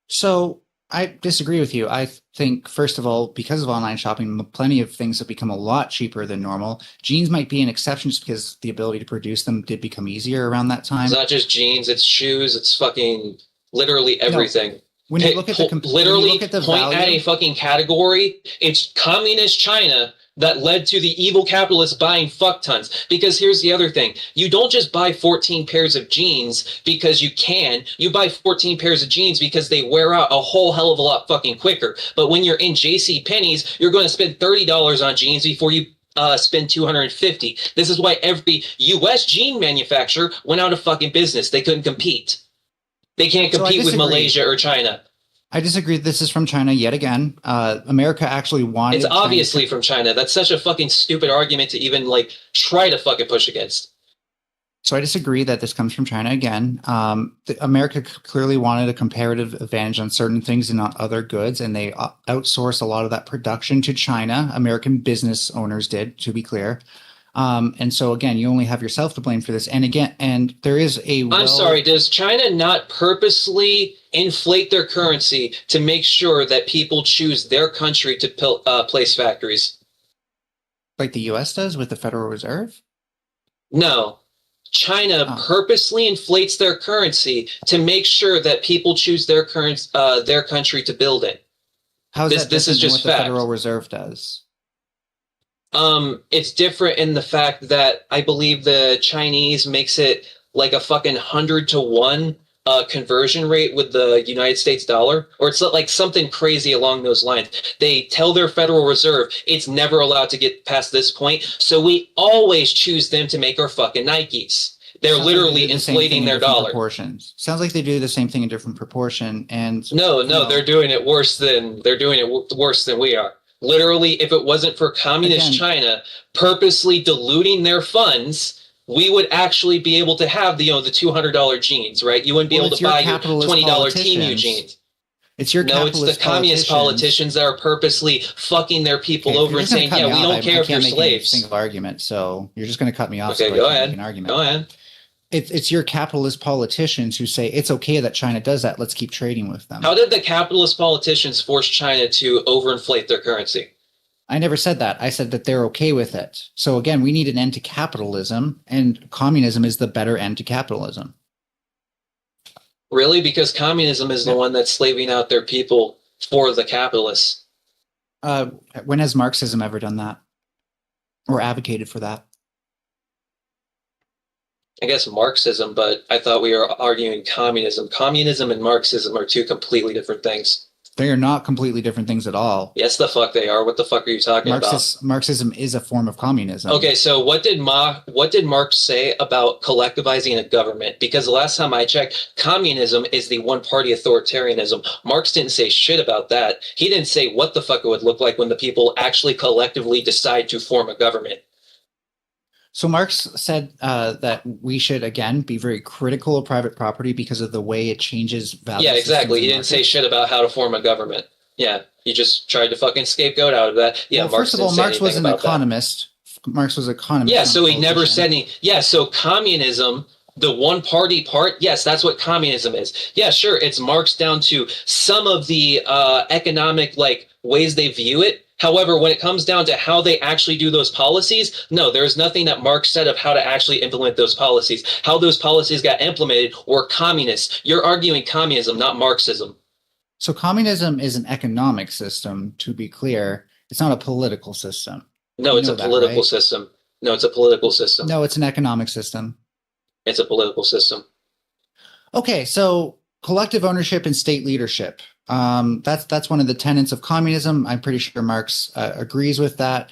So I disagree with you. I think, first of all, because of online shopping, plenty of things have become a lot cheaper than normal. Jeans might be an exception just because the ability to produce them did become easier around that time. It's not just jeans, it's shoes, it's fucking literally everything. No. When you look at the point value, at a fucking category, it's communist China that led to the evil capitalists buying fuck tons. Because here's the other thing. You don't just buy 14 pairs of jeans because you can. You buy 14 pairs of jeans because they wear out a whole hell of a lot fucking quicker. But when you're in JCPenney's, you're going to spend $30 on jeans before you spend $250. This is why every U.S. jean manufacturer went out of fucking business. They couldn't compete. They can't compete with Malaysia or China. I disagree. This is from China yet again. America actually wanted. It's obviously from China. That's such a fucking stupid argument to even like try to fucking push against. So I disagree that this comes from China again. America clearly wanted a comparative advantage on certain things and not other goods, and they outsourced a lot of that production to China. American business owners did, to be clear. And so again, you only have yourself to blame for this. And again, and there is a. I'm sorry. Does China not purposely inflate their currency to make sure that people choose their country to place factories? Like the U.S. does with the Federal Reserve? No. China purposely inflates their currency to make sure that people choose their country to build it. How is that this is just what the Federal Reserve does? It's different in the fact that I believe the Chinese makes it like a fucking 100-to-1 conversion rate with the United States dollar, or it's like something crazy along those lines. They tell their Federal Reserve it's never allowed to get past this point, so we always choose them to make our fucking Nikes. They're literally inflating their dollar. Proportions. Sounds like they do the same thing in different proportion. And no, they're doing it worse than we are. Literally, if it wasn't for communist China purposely diluting their funds, we would actually be able to have the $200 jeans, right? You wouldn't be able to buy your $20 TMU jeans. It's your no, it's the communist politicians that are purposely fucking their people over and saying, "Yeah, we don't care if you're slaves." Single argument, so you're just going to cut me off. Okay, so go ahead. Go ahead. It's your capitalist politicians who say it's okay that China does that. Let's keep trading with them. How did the capitalist politicians force China to overinflate their currency? I never said that. I said that they're okay with it. So again, we need an end to capitalism, and communism is the better end to capitalism. Really? Because communism is the one that's slaving out their people for the capitalists. When has Marxism ever done that or advocated for that? I guess Marxism, but I thought we were arguing communism. Communism and Marxism are two completely different things. They are not completely different things at all. Yes, the fuck they are. What the fuck are you talking about? Marxism is a form of communism. Okay, so what did Marx say about collectivizing a government? Because the last time I checked, communism is the one-party authoritarianism. Marx didn't say shit about that. He didn't say what the fuck it would look like when the people actually collectively decide to form a government. So Marx said that we should, again, be very critical of private property because of the way it changes value. Yeah, exactly. He didn't say shit about how to form a government. Yeah, he just tried to fucking scapegoat out of that. Yeah, well, Marx first of all, Marx was an economist. Marx was an economist. Yeah, so he never said any. Yeah, so communism, the one-party part, yes, that's what communism is. Yeah, sure, it's Marx down to some of the economic ways they view it. However, when it comes down to how they actually do those policies, no, there's nothing that Marx said of how to actually implement those policies. How those policies got implemented were communist. You're arguing communism, not Marxism. So communism is an economic system, to be clear. It's not a political system. No, it's a political system. No, it's a political system. No, it's an economic system. It's a political system. Okay, so collective ownership and state leadership. That's one of the tenets of communism. I'm pretty sure Marx agrees with that.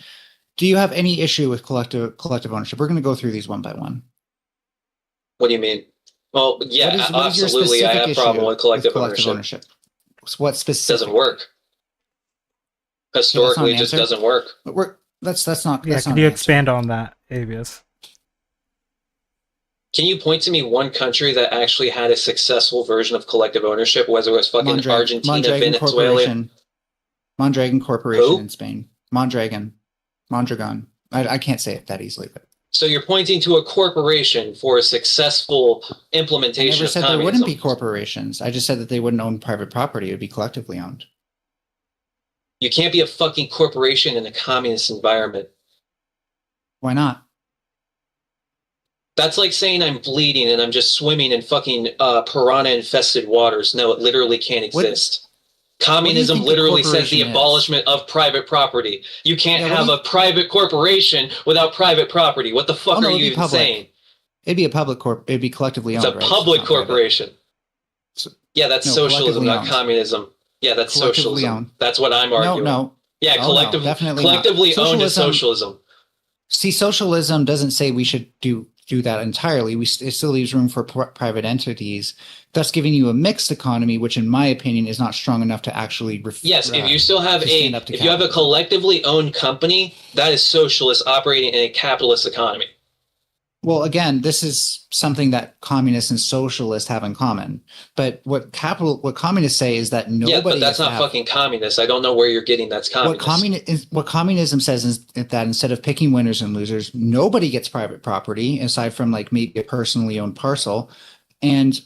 Do you have any issue with collective ownership? We're going to go through these one by one. What do you mean? Well, yeah, absolutely. I have a problem with collective ownership. What specific? Doesn't work. Historically, it just doesn't work. But that's not. Yeah, can you expand on that, Aavius? Can you point to me one country that actually had a successful version of collective ownership, whether it was fucking Argentina, Venezuela? Mondragon Corporation in Spain. Mondragon. I can't say it that easily. But. So you're pointing to a corporation for a successful implementation of communism. I never said there wouldn't be corporations. I just said that they wouldn't own private property. It would be collectively owned. You can't be a fucking corporation in a communist environment. Why not? That's like saying I'm bleeding and I'm just swimming in fucking piranha-infested waters. No, it literally can't exist. Communism literally says the abolishment of private property. You can't have a private corporation without private property. What the fuck are you even saying? It'd be a public corp. It'd be collectively owned. It's a public corporation. Yeah, that's socialism, not communism. Yeah, that's socialism. That's what I'm arguing. No. Yeah, collectively owned is socialism. See, socialism doesn't say we should do that entirely. It still leaves room for private entities, thus giving you a mixed economy, which in my opinion is not strong enough to actually yes, if you still have if you have a collectively owned company, that is socialist operating in a capitalist economy. Well, again, this is something that communists and socialists have in common. But what communists say is that nobody. Yeah, but that's not fucking communist. I don't know where you're getting that's communist. What communism says is that instead of picking winners and losers, nobody gets private property aside from maybe a personally owned parcel, and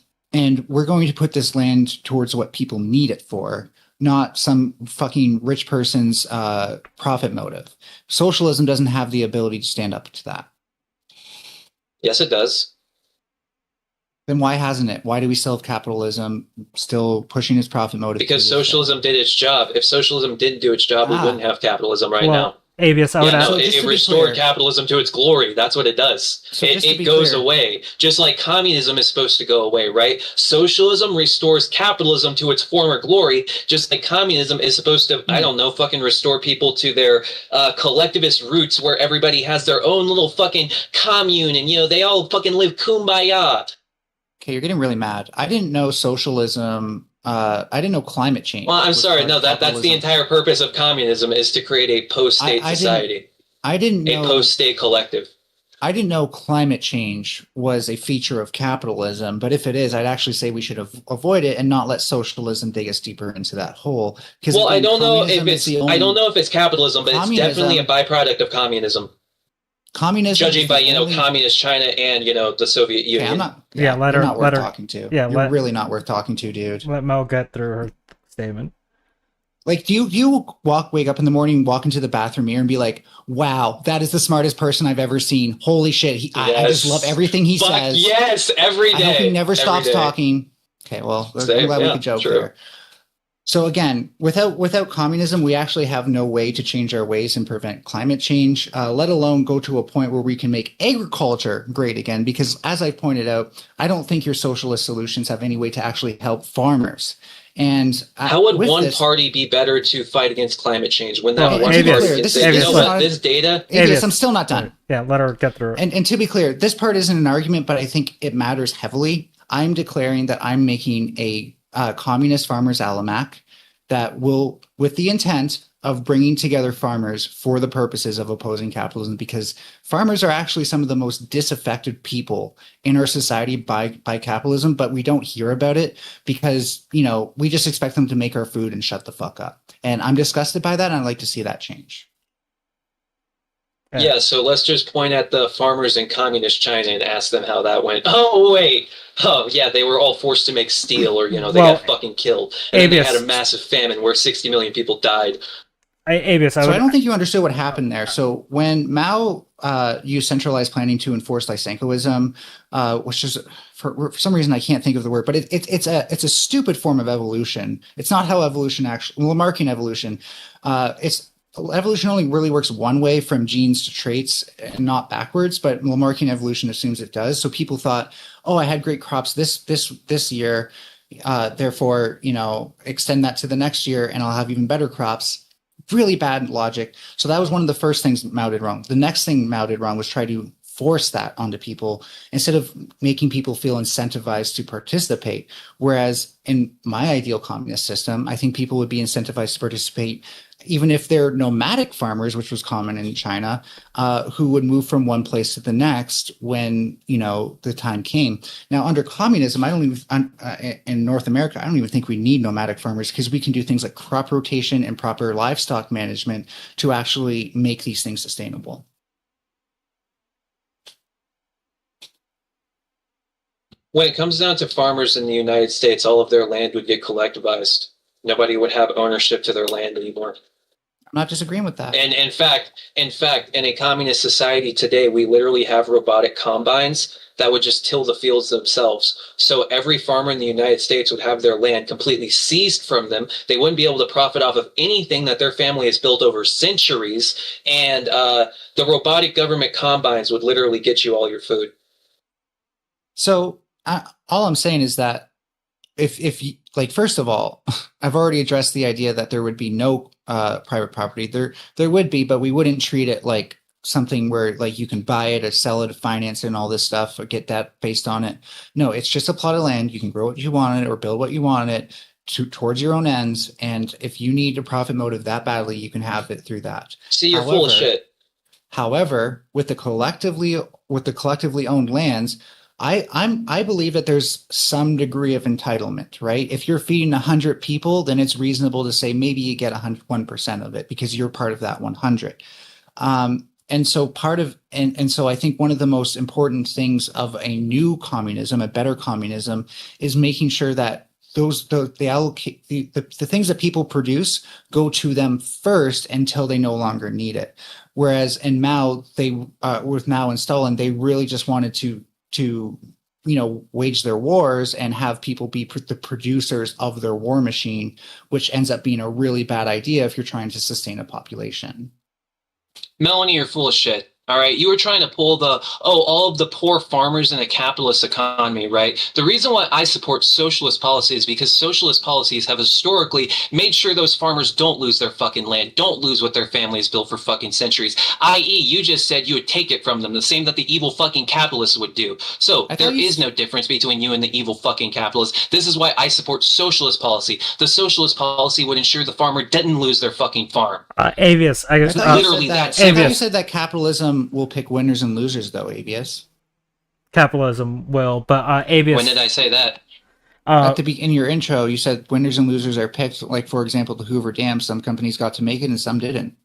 we're going to put this land towards what people need it for, not some fucking rich person's profit motive. Socialism doesn't have the ability to stand up to that. Yes, it does. Then why hasn't it? Why do we still have capitalism still pushing its profit motive? Because socialism did its job. If socialism didn't do its job, we wouldn't have capitalism now. Aavius, I would ask. It restored capitalism to its glory. That's what it does. So it goes away. Just like communism is supposed to go away, right? Socialism restores capitalism to its former glory, just like communism is supposed to, I don't know, fucking restore people to their collectivist roots where everybody has their own little fucking commune and, they all fucking live kumbaya. Okay, you're getting really mad. I didn't know socialism... I didn't know climate change. Well, I'm sorry. No, that's the entire purpose of communism is to create a post-state society. I didn't know a post-state collective. I didn't know climate change was a feature of capitalism, but if it is, I'd actually say we should avoid it and not let socialism dig us deeper into that hole. Well, I don't know if it's capitalism, but it's definitely a byproduct of communism. Communism, judging by communist China and the Soviet Union. Let her talking to. Yeah, you're really not worth talking to, dude. Let Mel get through her statement. Like, do you wake up in the morning, walk into the bathroom mirror, and be like, "Wow, that is the smartest person I've ever seen. Holy shit, I just love everything he says." Yes, every day. I hope he never stops talking. Okay, well, I'm glad we could joke there. So again, without communism, we actually have no way to change our ways and prevent climate change, let alone go to a point where we can make agriculture great again. Because as I pointed out, I don't think your socialist solutions have any way to actually help farmers. And how would one party be better to fight against climate change when that one party can say, this data? Aavius, I'm still not done. Yeah, let her get through. And to be clear, this part isn't an argument, but I think it matters heavily. I'm declaring that I'm making a communist farmers almanac that will, with the intent of bringing together farmers for the purposes of opposing capitalism, because farmers are actually some of the most disaffected people in our society by capitalism, but we don't hear about it because, we just expect them to make our food and shut the fuck up. And I'm disgusted by that, and I'd like to see that change. Yeah, so let's just point at the farmers in communist China and ask them how that went. Oh, wait. Oh, yeah, they were all forced to make steel or, they got fucking killed. And then they had a massive famine where 60 million people didied. Aavius, I don't think you understood what happened there. So when Mao used centralized planning to enforce Lysenkoism, which is for some reason I can't think of the word, but it's a stupid form of evolution. It's not how evolution actually Lamarckian evolution. Evolution only really works one way from genes to traits and not backwards, but Lamarckian evolution assumes it does. So people thought, oh, I had great crops this year, therefore extend that to the next year and I'll have even better crops. Really bad logic. So that was one of the first things Mao did wrong. The next thing Mao did wrong was try to force that onto people instead of making people feel incentivized to participate. Whereas in my ideal communist system, I think people would be incentivized to participate even if they're nomadic farmers, which was common in China, who would move from one place to the next when, the time came. Now, under communism, in North America, I don't even think we need nomadic farmers because we can do things like crop rotation and proper livestock management to actually make these things sustainable. When it comes down to farmers in the United States, all of their land would get collectivized. Nobody would have ownership to their land anymore. I'm not disagreeing with that. And in fact, in a communist society today, we literally have robotic combines that would just till the fields themselves. So every farmer in the United States would have their land completely seized from them. They wouldn't be able to profit off of anything that their family has built over centuries. And the robotic government combines would literally get you all your food. So all I'm saying is that if you, first of all, I've already addressed the idea that there would be no private property. There would be, but we wouldn't treat it like something where you can buy it or sell it, finance it, and all this stuff, or get that based on it. No, it's just a plot of land. You can grow what you want on it or build what you want on it towards your own ends. And if you need a profit motive that badly, you can have it through that. See, you're full of shit. However, with the collectively owned lands, I believe that there's some degree of entitlement, right? If you're feeding 100 people, then it's reasonable to say maybe you get 1% of it because you're part of that 100. And so so I think one of the most important things of a new communism, a better communism, is making sure that the things that people produce go to them first until they no longer need it. Whereas in Mao, with Mao and Stalin, they really just wanted to wage their wars and have people be the producers of their war machine, which ends up being a really bad idea if you're trying to sustain a population. Melanie, you're full of shit. All right. You were trying to pull all of the poor farmers in a capitalist economy, right? The reason why I support socialist policy is because socialist policies have historically made sure those farmers don't lose their fucking land, don't lose what their families built for fucking centuries. I.e., you just said you would take it from them, the same that the evil fucking capitalists would do. So there is no difference between you and the evil fucking capitalists. This is why I support socialist policy. The socialist policy would ensure the farmer didn't lose their fucking farm. Aavius, I thought you said that capitalism Capitalism will pick winners and losers, though, Avius. Capitalism will, but Aavius. When did I say that? In your intro, you said winners and losers are picked. Like, for example, the Hoover Dam. Some companies got to make it and some didn't.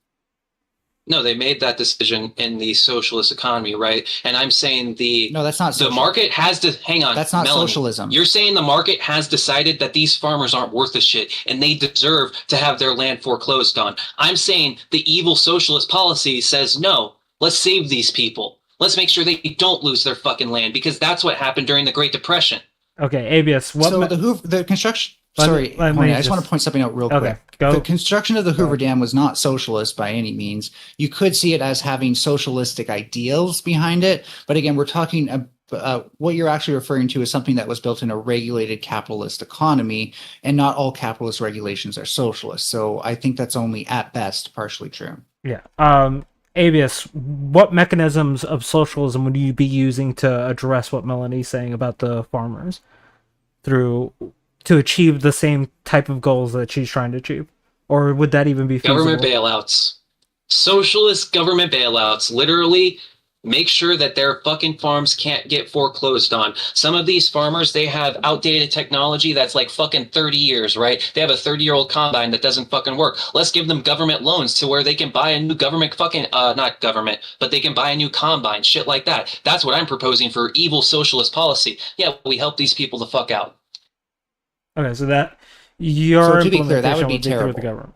No, they made that decision in the socialist economy, right? And I'm saying No, that's not the market has to hang on. That's not Melanie, socialism. You're saying the market has decided that these farmers aren't worth a shit and they deserve to have their land foreclosed on. I'm saying the evil socialist policy says no. Let's save these people. Let's make sure they don't lose their fucking land, because that's what happened during the Great Depression. Okay, Aavius. The construction. I just want to point something out real quick. Go. The construction of the Hoover Dam was not socialist by any means. You could see it as having socialistic ideals behind it, but again, we're talking what you're actually referring to is something that was built in a regulated capitalist economy, and not all capitalist regulations are socialist. So I think that's only at best partially true. Yeah. Aavius, what mechanisms of socialism would you be using to address what Melanie's saying about the farmers to achieve the same type of goals that she's trying to achieve? Or would that even be feasible? Government bailouts. Socialist government bailouts. Literally make sure that their fucking farms can't get foreclosed on. Some of these farmers, they have outdated technology that's like fucking 30 years, right? They have a 30-year-old combine that doesn't fucking work. Let's give them government loans to where they can buy a new government fucking, not government, but they can buy a new combine, shit like that. That's what I'm proposing for evil socialist policy. Yeah, we help these people the fuck out. Okay, so that your to be clear, that would be through terrible. the government.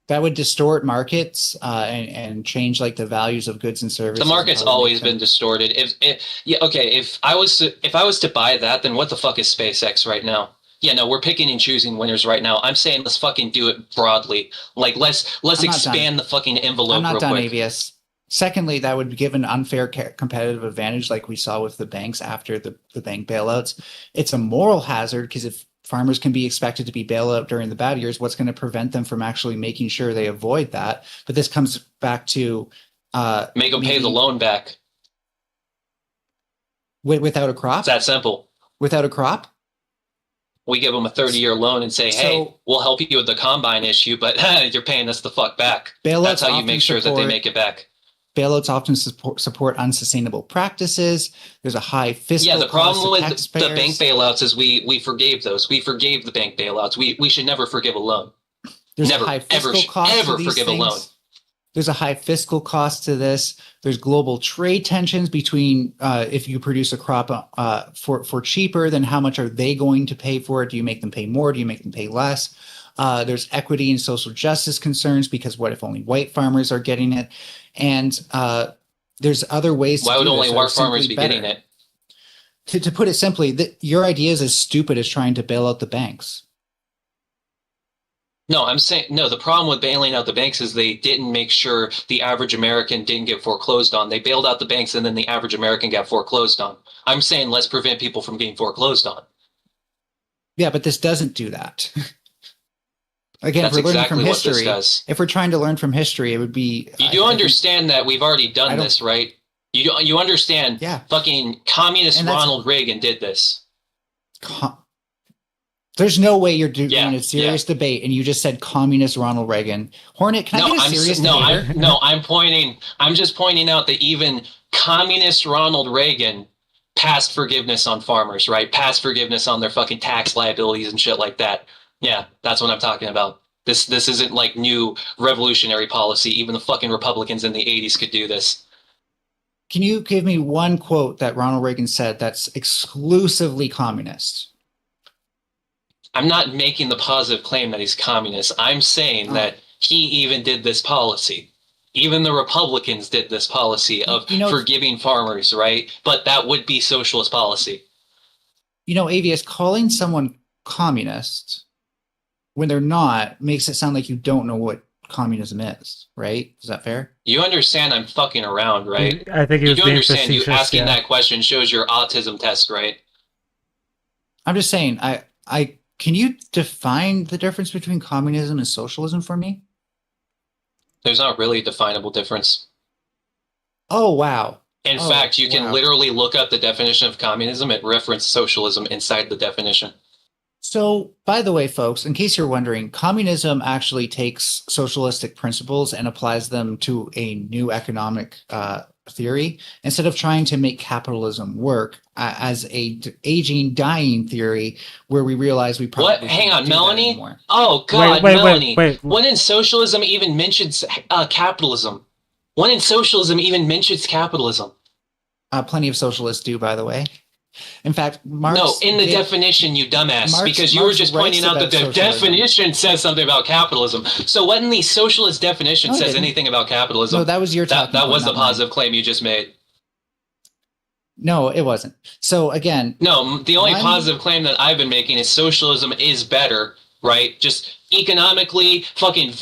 That would distort markets and change like the values of goods and services. The market's always been distorted. If I was to buy that, then what the fuck is SpaceX right now? Yeah, no, we're picking and choosing winners right now. I'm saying let's fucking do it broadly. Like let's expand the fucking envelope. I'm not real done, quick. Avius. Secondly, that would give an unfair competitive advantage, like we saw with the banks after the bank bailouts. It's a moral hazard, because if farmers can be expected to be bailed out during the bad years, what's going to prevent them from actually making sure they avoid that? But this comes back to make them pay the loan back without a crop. It's that simple. Without a crop, we give them a 30-year loan and say, hey, we'll help you with the combine issue, but you're paying us the fuck back. That's how you make sure that they make it back. Bailouts often support unsustainable practices. There's a high fiscal cost. Yeah, the problem with taxpayers. the bank bailouts is we forgave those. We forgave the bank bailouts. We should never forgive a loan. There's never, a high fiscal ever, cost ever to these forgive things. a loan. There's a high fiscal cost to this. There's global trade tensions between if you produce a crop for cheaper, then how much are they going to pay for it? Do you make them pay more? Do you make them pay less? There's equity and social justice concerns, because what if only white farmers are getting it? And there's other ways. Why would only white farmers be getting it? To put it simply, your idea is as stupid as trying to bail out the banks. No, I'm saying, no, the problem with bailing out the banks is they didn't make sure the average American didn't get foreclosed on. They bailed out the banks and then the average American got foreclosed on. I'm saying let's prevent people from getting foreclosed on. Yeah, but this doesn't do that. Again, That's if we're learning exactly from what history, this does. if we're trying to learn from history, it would be. You do understand that we've already done this, right? You understand? Yeah. Fucking communist Ronald Reagan did this. There's no way you're doing a serious debate, and you just said communist Ronald Reagan. Hornet, can I get a serious debater? I'm just pointing out that even communist Ronald Reagan passed forgiveness on farmers, right? Passed forgiveness on their fucking tax liabilities and shit like that. Yeah, that's what I'm talking about. This isn't like new revolutionary policy. Even the fucking Republicans in the 80s could do this. Can you give me one quote that Ronald Reagan said that's exclusively communist? I'm not making the positive claim that he's communist. I'm saying that he even did this policy. Even the Republicans did this policy of forgiving farmers, right? But that would be socialist policy. Aavius, calling someone communist when they're not makes it sound like you don't know what communism is, right? Is that fair? You understand I'm fucking around, right? I think you do understand you asking that question shows your autism test, right? I'm just saying, I can you define the difference between communism and socialism for me? There's not really a definable difference. Oh, wow. In fact, you can literally look up the definition of communism and reference socialism inside the definition. So, by the way, folks, in case you're wondering, communism actually takes socialistic principles and applies them to a new economic theory instead of trying to make capitalism work as a aging, dying theory where we realize we What? probably Hang shouldn't on, do that Melanie? anymore. Oh Wait, God, wait, wait, Melanie. wait. When in socialism even mentions capitalism? When in socialism even mentions capitalism? Plenty of socialists do, by the way. In fact, No, Marx in the did, definition, you dumbass, Marx because you were Marx just writes pointing out that about the socialism. definition says something about capitalism. So what in the socialist definition No, it says didn't. anything about capitalism? No, that was your That talking that point, was the not mine. positive claim you just made. No, it wasn't. So again, No, the only one positive claim that I've been making is socialism is better, right? Just economically, fucking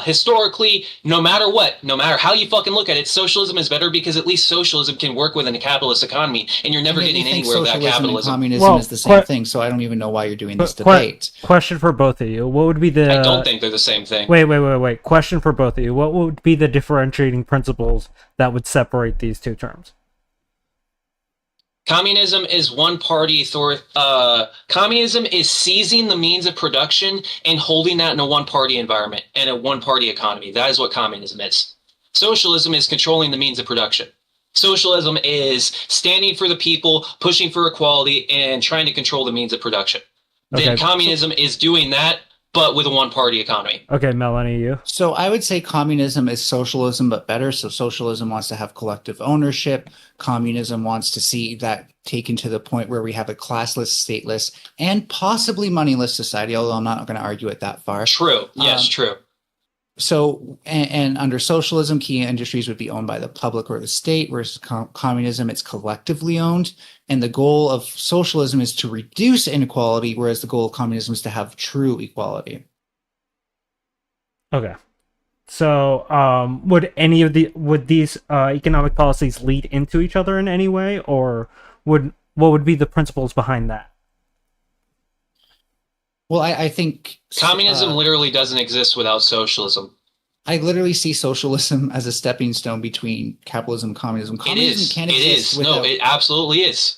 historically, no matter what, no matter how you fucking look at it, socialism is better because at least socialism can work within a capitalist economy, and you're never you getting think anywhere without socialism and capitalism. communism Well, is the same thing, so I don't even know why you're doing this debate. Question for both of you. What would be the... I don't think they're the same thing. Wait. Question for both of you. What would be the differentiating principles that would separate these two terms? Communism is one party communism is seizing the means of production and holding that in a one party environment and a one party economy. That is what communism is. Socialism is controlling the means of production. Socialism is standing for the people, pushing for equality, and trying to control the means of production. Then Okay. communism is doing that, but with a one party economy. Okay, Melanie, you? So I would say communism is socialism, but better. So socialism wants to have collective ownership. Communism wants to see that taken to the point where we have a classless, stateless, and possibly moneyless society, although I'm not going to argue it that far. True. Yes, true. So, and under socialism, key industries would be owned by the public or the state, whereas communism, it's collectively owned. And the goal of socialism is to reduce inequality, whereas the goal of communism is to have true equality. Okay. So, would these economic policies lead into each other in any way, or what would be the principles behind that? Well, I think Communism literally doesn't exist without socialism. I literally see socialism as a stepping stone between capitalism and communism. Communism can't exist without... No, it absolutely is.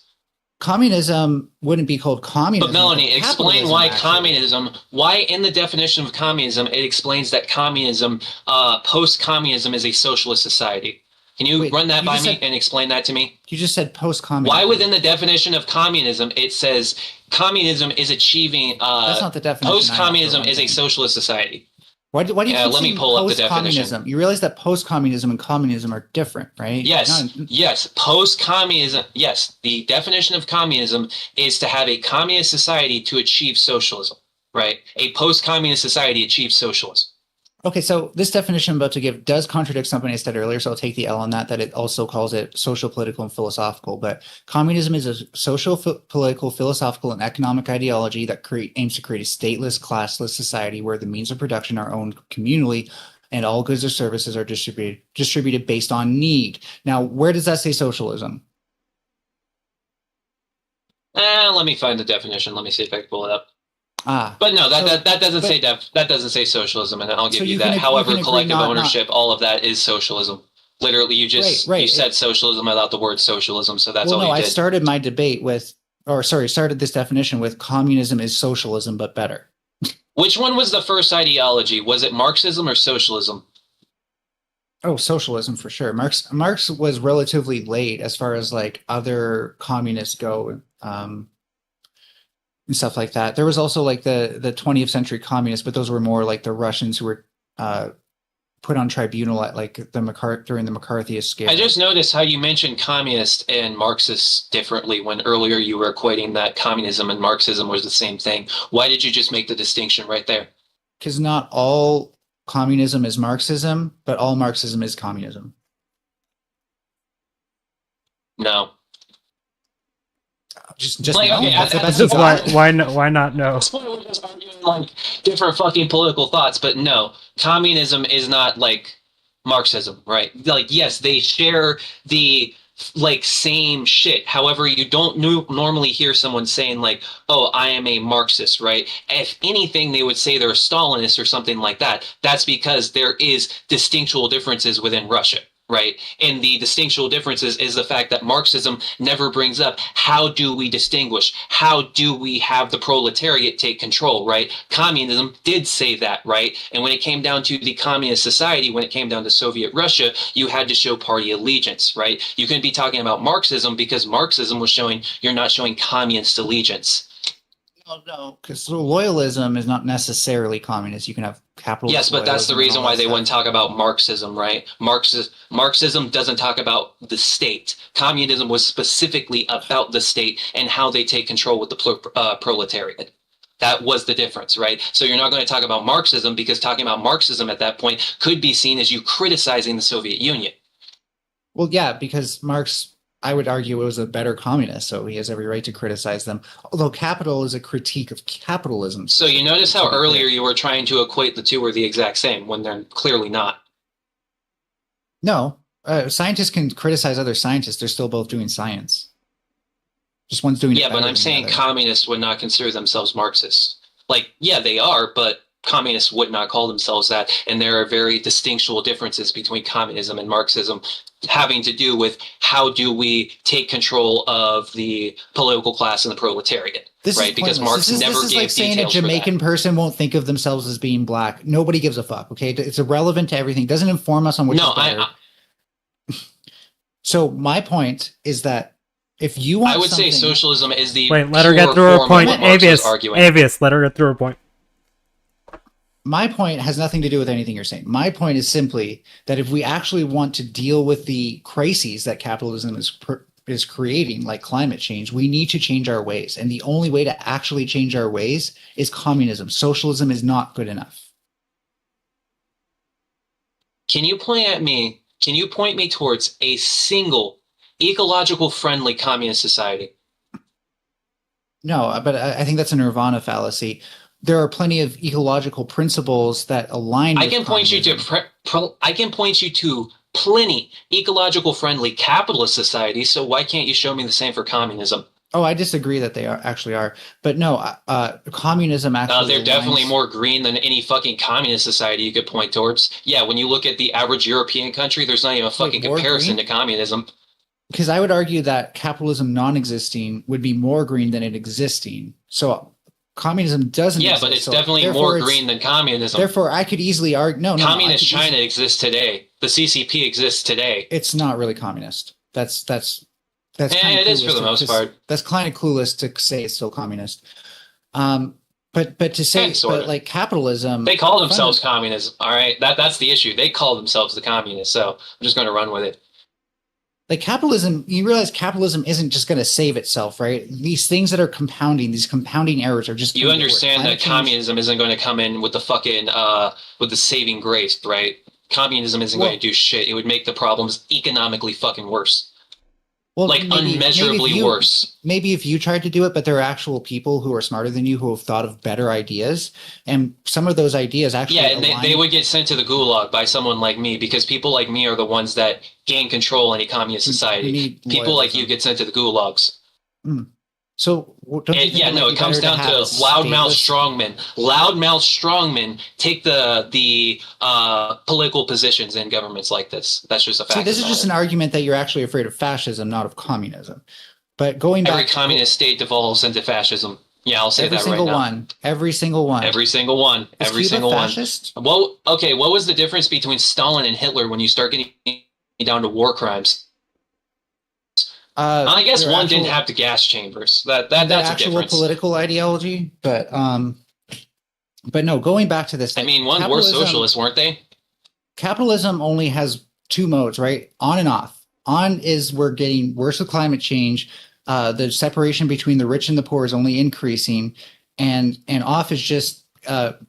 Communism wouldn't be called communism. But Melanie, explain why capitalism, why in the definition of communism, it explains that communism, post-communism is a socialist society. Can you run that by me and explain that to me? You just said post-communism. Why within the definition of communism, it says communism is achieving, That's not the definition. post-communism is a socialist society. Why do you keep let me saying pull up the post-communism? definition. You realize that post-communism and communism are different, right? Yes, post-communism. Yes, the definition of communism is to have a communist society to achieve socialism, right? A post-communist society achieves socialism. Okay, so this definition I'm about to give does contradict something I said earlier, so I'll take the L on that it also calls it social, political, and philosophical. But communism is a social, political, philosophical, and economic ideology that aims to create a stateless, classless society where the means of production are owned communally and all goods or services are distributed based on need. Now, where does that say socialism? Let me find the definition. Let me see if I can pull it up. But no, that doesn't say socialism, and I'll give you that. However, collective ownership, all of that is socialism. Literally, you just you said socialism without the word socialism, so that's all you did. I started my debate started this definition with communism is socialism, but better. Which one was the first ideology? Was it Marxism or socialism? Oh, socialism for sure. Marx was relatively late as far as like other communists go. And stuff like that. There was also like the 20th century communists, but those were more like the Russians who were put on tribunal at like during the McCarthyist scare. I just noticed how you mentioned communist and Marxist differently when earlier you were equating that communism and Marxism was the same thing. Why did you just make the distinction right there? Because not all communism is Marxism, but all Marxism is communism. No. Just like, no. Okay, That's the best why not no? That's why we're just arguing like different fucking political thoughts, but no, communism is not like Marxism, right? Like, yes, they share the like same shit. However, you don't normally hear someone saying like, "Oh, I am a Marxist," right? If anything, they would say they're a Stalinist or something like that. That's because there is distinctual differences within Russia. right? And the distinctional differences is the fact that Marxism never brings up how do we distinguish? How do we have the proletariat take control, right? Communism did say that, right? And when it came down to the communist society, when it came down to Soviet Russia, you had to show party allegiance, right? You couldn't be talking about Marxism because Marxism was showing you're not showing communist allegiance. No, because loyalism is not necessarily communist. You can have capitalist. Yes, but that's the reason why they stuff. wouldn't talk about Marxism, right? Marxism doesn't talk about the state. Communism was specifically about the state and how they take control with the proletariat. That was the difference, right? So you're not going to talk about Marxism because talking about Marxism at that point could be seen as you criticizing the Soviet Union. Well, yeah, because Marx, I would argue, was a better communist, so he has every right to criticize them. Although capital is a critique of capitalism. So you notice how earlier you were trying to equate the two were the exact same when they're clearly not. No, scientists can criticize other scientists. They're still both doing science. Just one's doing it better but I'm than the saying other. communists would not consider themselves Marxists. Like, yeah, they are, but communists would not call themselves that. And there are very distinctual differences between communism and Marxism having to do with how do we take control of the political class and the proletariat, right? Because Marx never this is gave like saying a details for that. Jamaican person won't think of themselves as being black. Nobody gives a fuck, okay? It's irrelevant to everything. It doesn't inform us on which is better. So my point is that if you want I would say socialism is the Wait, let her get through her point. Aavius, let her get through her point. My point has nothing to do with anything you're saying. My point is simply that if we actually want to deal with the crises that capitalism is creating, like climate change, we need to change our ways. And the only way to actually change our ways is communism. Socialism is not good enough. Can you point me towards a single ecological friendly communist society? No, but I think that's a nirvana fallacy. There are plenty of ecological principles that align with I can point you to plenty ecological friendly capitalist societies, so why can't you show me the same for communism? Oh, I disagree that they actually are. But no, communism actually they're definitely more green than any fucking communist society you could point towards. Yeah, when you look at the average European country, there's not even a fucking comparison to communism. Because I would argue that capitalism non-existing would be more green than it existing. So communism doesn't exist. But it's definitely more green than communism. Therefore, I could easily argue... Communist China exists today. The CCP exists today. It's not really communist. That's kind of it is for the most part. That's kind of clueless to say it's still communist. But to say, like capitalism... They call themselves communists, all right? That's the issue. They call themselves the communists, so I'm just going to run with it. Like capitalism, you realize capitalism isn't just going to save itself, right? These things that are compounding, these compounding errors are just... You understand that communism isn't going to come in with the fucking, with the saving grace, right? Communism isn't going to do shit. It would make the problems economically fucking worse. Well, like unmeasurably worse. Maybe if you tried to do it, but there are actual people who are smarter than you who have thought of better ideas, and some of those ideas actually... Yeah, and they would get sent to the gulag by someone like me, because people like me are the ones that gain control in a communist society. People like you get sent to the gulags. So don't you think it comes down to loudmouth strongmen. Loudmouth strongmen take the political positions in governments like this. That's just a fact. See, this is just an argument that you're actually afraid of fascism, not of communism. But going back, every communist state devolves into fascism. Yeah, I'll say that right now. Every single one. Every single one. Is every Cuba single fascist? One. Well, okay. What was the difference between Stalin and Hitler when you start getting down to war crimes? I guess one didn't have the gas chambers. That's a difference. Political ideology, but no. Going back to this, I mean, one were socialists, weren't they? Capitalism only has two modes, right? On and off. On is we're getting worse with climate change. The separation between the rich and the poor is only increasing, and off is just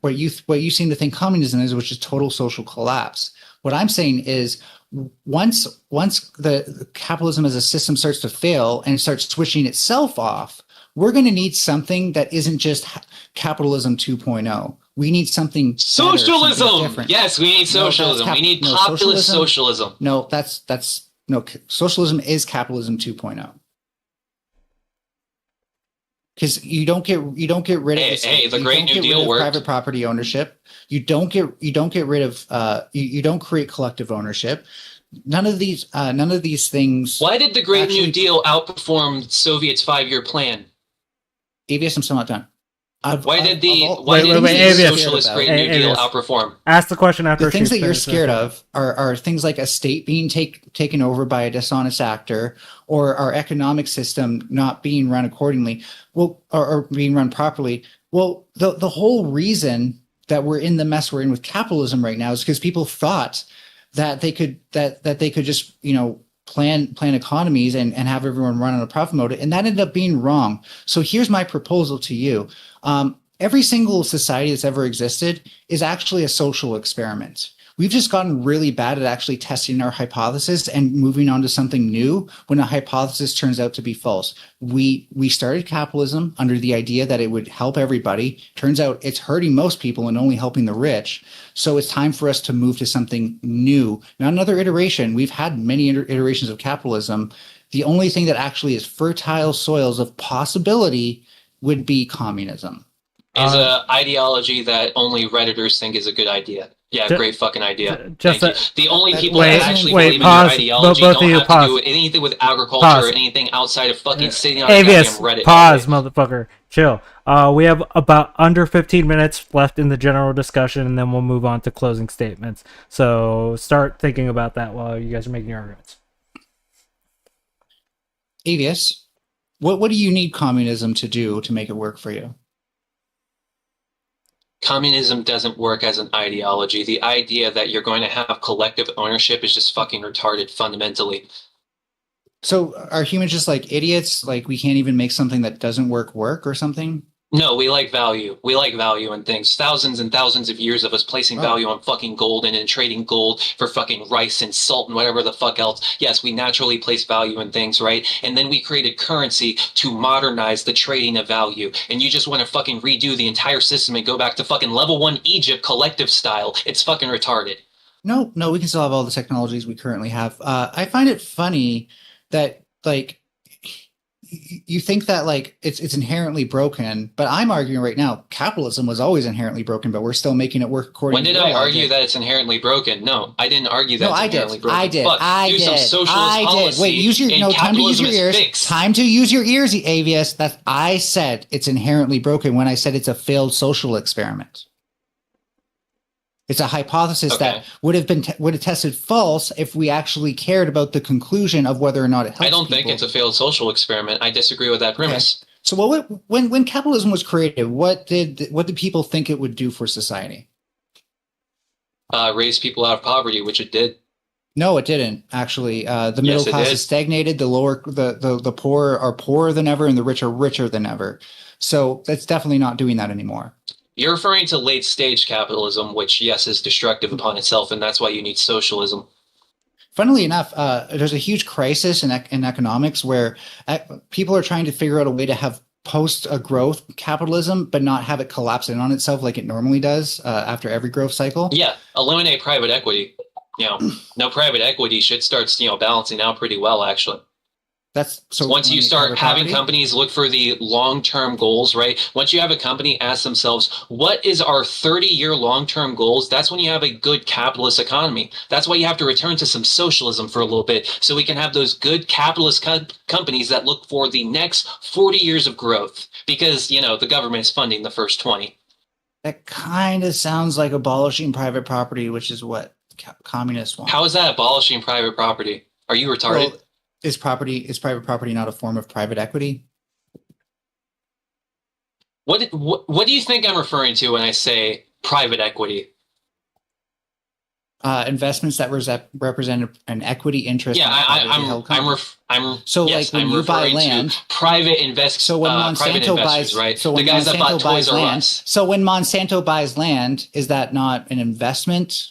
what you seem to think communism is, which is total social collapse. What I'm saying is, once the capitalism as a system starts to fail and starts switching itself off, we're going to need something that isn't just capitalism 2.0. We need something socialism. Something different. Yes, we need socialism. We need populist socialism. No, socialism is capitalism 2.0. Because you don't get rid of the Great New Deal worked. Private property ownership. You don't get rid of you don't create collective ownership. none of these things. Why did the Great actually, New Deal outperform Soviet's 5-year plan? Aavius, I'm still not done. Why did the Aavius, socialist Great New Deal outperform? Ask the question after. The things that you're scared of are things like a state being taken over by a dishonest actor, or our economic system not being run accordingly, or being run properly. Well, the whole reason that we're in the mess we're in with capitalism right now is because people thought that they could just plan economies and have everyone run on a profit mode, and that ended up being wrong. So here's my proposal to you. Every single society that's ever existed is actually a social experiment. We've just gotten really bad at actually testing our hypothesis and moving on to something new when a hypothesis turns out to be false. We started capitalism under the idea that it would help everybody. Turns out it's hurting most people and only helping the rich. So it's time for us to move to something new, not another iteration. We've had many iterations of capitalism. The only thing that actually is fertile soils of possibility would be communism. Is an ideology that only Redditors think is a good idea. Yeah, great fucking idea. The only people that actually believe in your ideology don't have to do anything with agriculture or anything outside of fucking sitting on a goddamn Reddit. Pause, motherfucker. Chill. We have about under 15 minutes left in the general discussion, and then we'll move on to closing statements. So start thinking about that while you guys are making your arguments. Aavius, what do you need communism to do to make it work for you? Communism doesn't work as an ideology. The idea that you're going to have collective ownership is just fucking retarded fundamentally. So are humans just like idiots? Like we can't even make something that doesn't work or something? No, we like value. We like value in things. Thousands and thousands of years of us placing value on fucking gold and then trading gold for fucking rice and salt and whatever the fuck else. Yes, we naturally place value in things, right? And then we created currency to modernize the trading of value. And you just want to fucking redo the entire system and go back to fucking level 1 Egypt collective style. It's fucking retarded. No, we can still have all the technologies we currently have. I find it funny that like you think that like it's inherently broken, but I'm arguing right now capitalism was always inherently broken, but we're still making it work according. When did I argue that it's inherently broken? No, I didn't argue that. No, it's inherently broken. I did. Fuck, I do did. some socialist policy. Wait, use your time to use your ears. Fixed. Time to use your ears, Aavius. That I said it's inherently broken when I said it's a failed social experiment. It's a hypothesis that would have tested false if we actually cared about the conclusion of whether or not it helps. I don't think it's a failed social experiment. I disagree with that premise. Okay. So when capitalism was created, what did people think it would do for society? Raise people out of poverty, which it did. No, it didn't. Actually, the middle class is stagnated. The poor are poorer than ever, and the rich are richer than ever. So that's definitely not doing that anymore. You're referring to late stage capitalism, which, yes, is destructive upon itself, and that's why you need socialism. Funnily enough, there's a huge crisis in economics where people are trying to figure out a way to have post-growth capitalism, but not have it collapse in on itself like it normally does after every growth cycle. Yeah, eliminate private equity. No private equity, shit starts balancing out pretty well, actually. That's so once you start having companies look for the long-term goals, right? Once you have a company ask themselves, what is our 30-year long-term goals? That's when you have a good capitalist economy. That's why you have to return to some socialism for a little bit so we can have those good capitalist companies that look for the next 40 years of growth because, the government's funding the first 20. That kind of sounds like abolishing private property, which is what communists want. How is that abolishing private property? Are you retarded? Well, is private property not a form of private equity? What do you think I'm referring to when I say private equity? Investments that represent an equity interest. Yeah, when you buy land, private invest. So when Monsanto buys, right? So when the guys Monsanto that bought buys Toys R land, Us. so when Monsanto buys land, is that not an investment?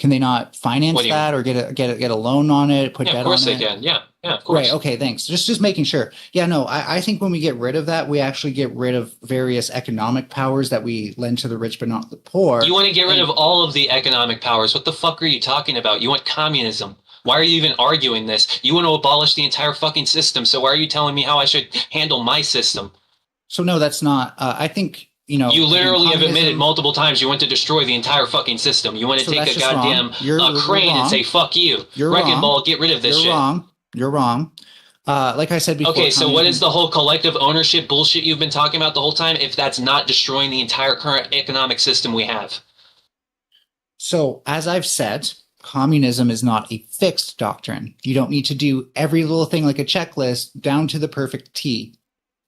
Can they not finance that or get a loan on it? Put debt on it? Of course they can. Yeah, of course. Right. Okay. Thanks. Just making sure. Yeah. No. I think when we get rid of that, we actually get rid of various economic powers that we lend to the rich but not the poor. You want to get rid of all of the economic powers? What the fuck are you talking about? You want communism? Why are you even arguing this? You want to abolish the entire fucking system. So why are you telling me how I should handle my system? So no, that's not. I think You literally have admitted communism- multiple times you want to destroy the entire fucking system. You want to So take that's a just goddamn wrong. You're crane and wrong. say, fuck you. You're Wrecking wrong. ball, get rid of this shit. You're wrong. Like I said before. Okay, so what is the whole collective ownership bullshit you've been talking about the whole time if that's not destroying the entire current economic system we have? So, as I've said, communism is not a fixed doctrine. You don't need to do every little thing like a checklist down to the perfect T.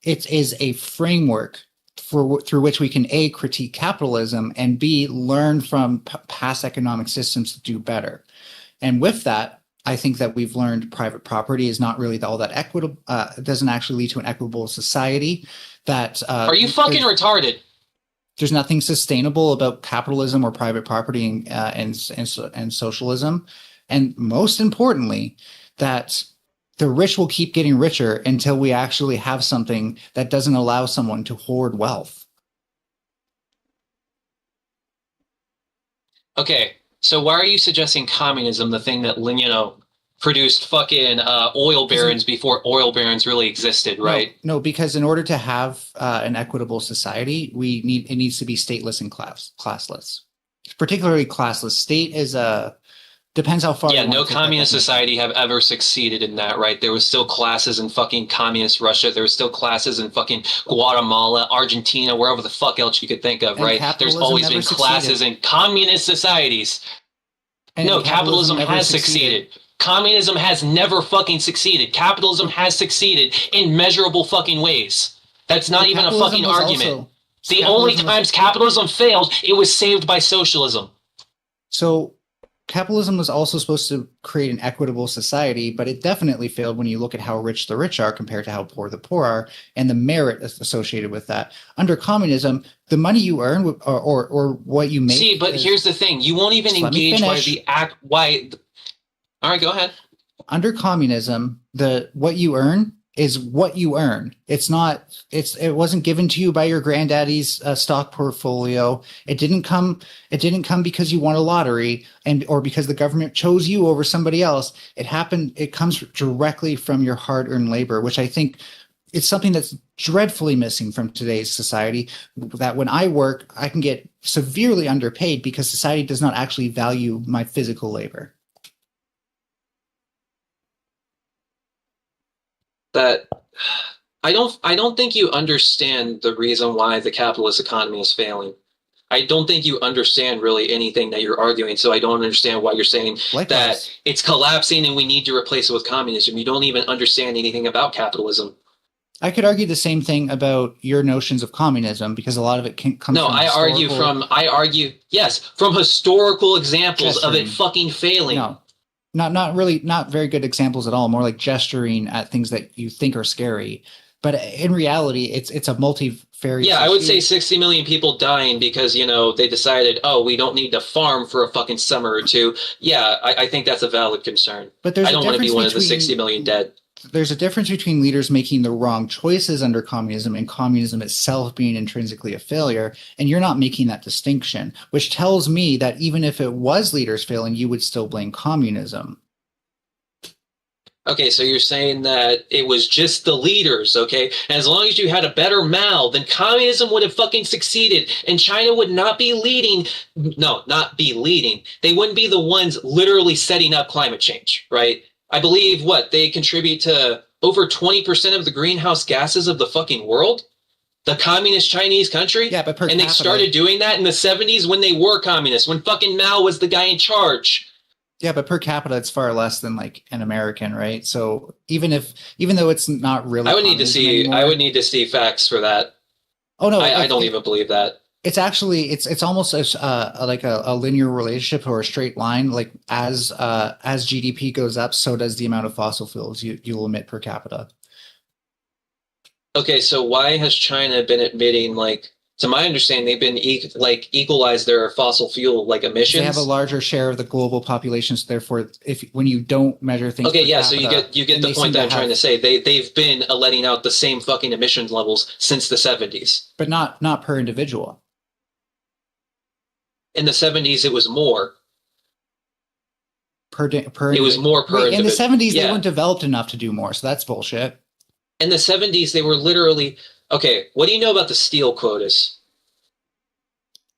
It is a framework through which we can A, critique capitalism, and B, learn from past economic systems to do better. And with that, I think that we've learned private property is not really all that equitable. It doesn't actually lead to an equitable society. That Are you fucking retarded? There's nothing sustainable about capitalism or private property and socialism. And most importantly, that the rich will keep getting richer until we actually have something that doesn't allow someone to hoard wealth. Okay, so why are you suggesting communism, the thing that, produced fucking oil barons before oil barons really existed, right? No, because in order to have an equitable society, it needs to be stateless and classless. Particularly classless. State is depends how far. Yeah, no communist society have ever succeeded in that, right? There was still classes in fucking communist Russia. There was still classes in fucking Guatemala, Argentina, wherever the fuck else you could think of, right? There's always been classes in communist societies. No, capitalism has succeeded. Communism has never fucking succeeded. Capitalism has succeeded in measurable fucking ways. That's not even a fucking argument. The only times capitalism failed, it was saved by socialism. So capitalism was also supposed to create an equitable society, but it definitely failed when you look at how rich the rich are compared to how poor the poor are and the merit associated with that. Under communism, the money you earn or what you make. See, but here's the thing. You won't even engage why all right, go ahead. Under communism, what you earn is what you earn. It wasn't given to you by your granddaddy's stock portfolio. It didn't come because you won a lottery or because the government chose you over somebody else. It comes directly from your hard-earned labor, which I think it's something that's dreadfully missing from today's society, that when I work, I can get severely underpaid because society does not actually value my physical labor. That I don't think you understand the reason why the capitalist economy is failing. I don't think you understand really anything that you're arguing, so I don't understand why you're saying that it's collapsing and we need to replace it with communism. You don't even understand anything about capitalism. I could argue the same thing about your notions of communism because a lot of it comes from I argue from historical examples of it fucking failing. No. Not very good examples at all. More like gesturing at things that you think are scary. But in reality, it's a multifarious. Yeah, I would say 60 million people dying because, they decided, we don't need to farm for a fucking summer or two. Yeah, I think that's a valid concern. But I don't want to be one of the 60 million dead. There's a difference between leaders making the wrong choices under communism and communism itself being intrinsically a failure. And you're not making that distinction, which tells me that even if it was leaders failing, you would still blame communism. Okay, so you're saying that it was just the leaders, okay? And as long as you had a better Mao, then communism would have fucking succeeded and China would not be leading. No, not be leading. They wouldn't be the ones literally setting up climate change, right? I believe they contribute to over 20% of the greenhouse gases of the fucking world. The communist Chinese country. Yeah, but they started doing that in the 70s when they were communists, when fucking Mao was the guy in charge. Yeah, but per capita, it's far less than like an American, right? So even though it's not really, I would need to see facts for that. Oh no, I don't even believe that. It's actually it's almost like a linear relationship or a straight line. Like as GDP goes up, so does the amount of fossil fuels you'll emit per capita. Okay, so why has China been emitting to my understanding, they've been equalized their fossil fuel emissions. They have a larger share of the global population, so therefore, when you don't measure things, okay, yeah, capita, so you get the point that I'm trying to say. They've been letting out the same fucking emissions levels since the 70s, but not per individual. In the 70s, it was more. It was more per individual. In the 70s, they weren't developed enough to do more, so that's bullshit. In the 70s, they were literally... Okay, what do you know about the steel quotas?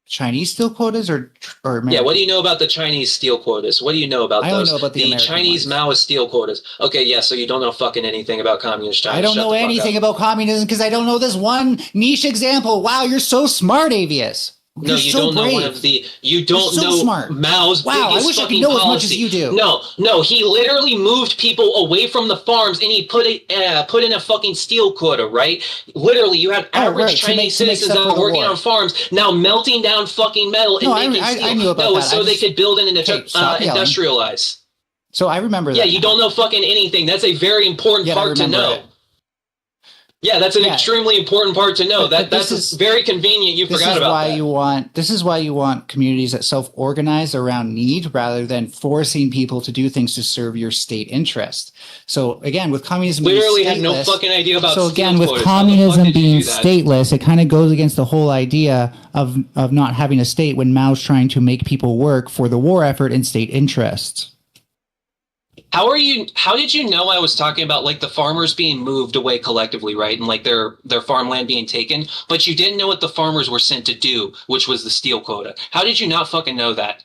Chinese steel quotas or American? Yeah, what do you know about the Chinese steel quotas? What do you know about I those? don't know about the American Chinese ones. Maoist steel quotas. Okay, yeah, so you don't know fucking anything about communist China. I don't know anything about communism because I don't know this one niche example. Wow, you're so smart, Aavius. No, you don't know one of the. You don't know Mao's Wow, I wish I could know as much as you do. No, he literally moved people away from the farms and he put in a fucking steel quota, right? Literally, you had average Chinese citizens that were working on farms now melting down fucking metal and making steel. I knew about that. So they could build and industrialize. So I remember that. Yeah, you don't know fucking anything. That's a very important part to know. Yeah, that's an extremely important part to know. That's very convenient. You forgot about that. This is why you want communities that self-organize around need rather than forcing people to do things to serve your state interest. So again, with communism literally being had no fucking idea about. So again, with communism being stateless, it kind of goes against the whole idea of not having a state when Mao's trying to make people work for the war effort and state interests. How did you know I was talking about like the farmers being moved away collectively, right? And like their farmland being taken, but you didn't know what the farmers were sent to do, which was the steel quota. How did you not fucking know that?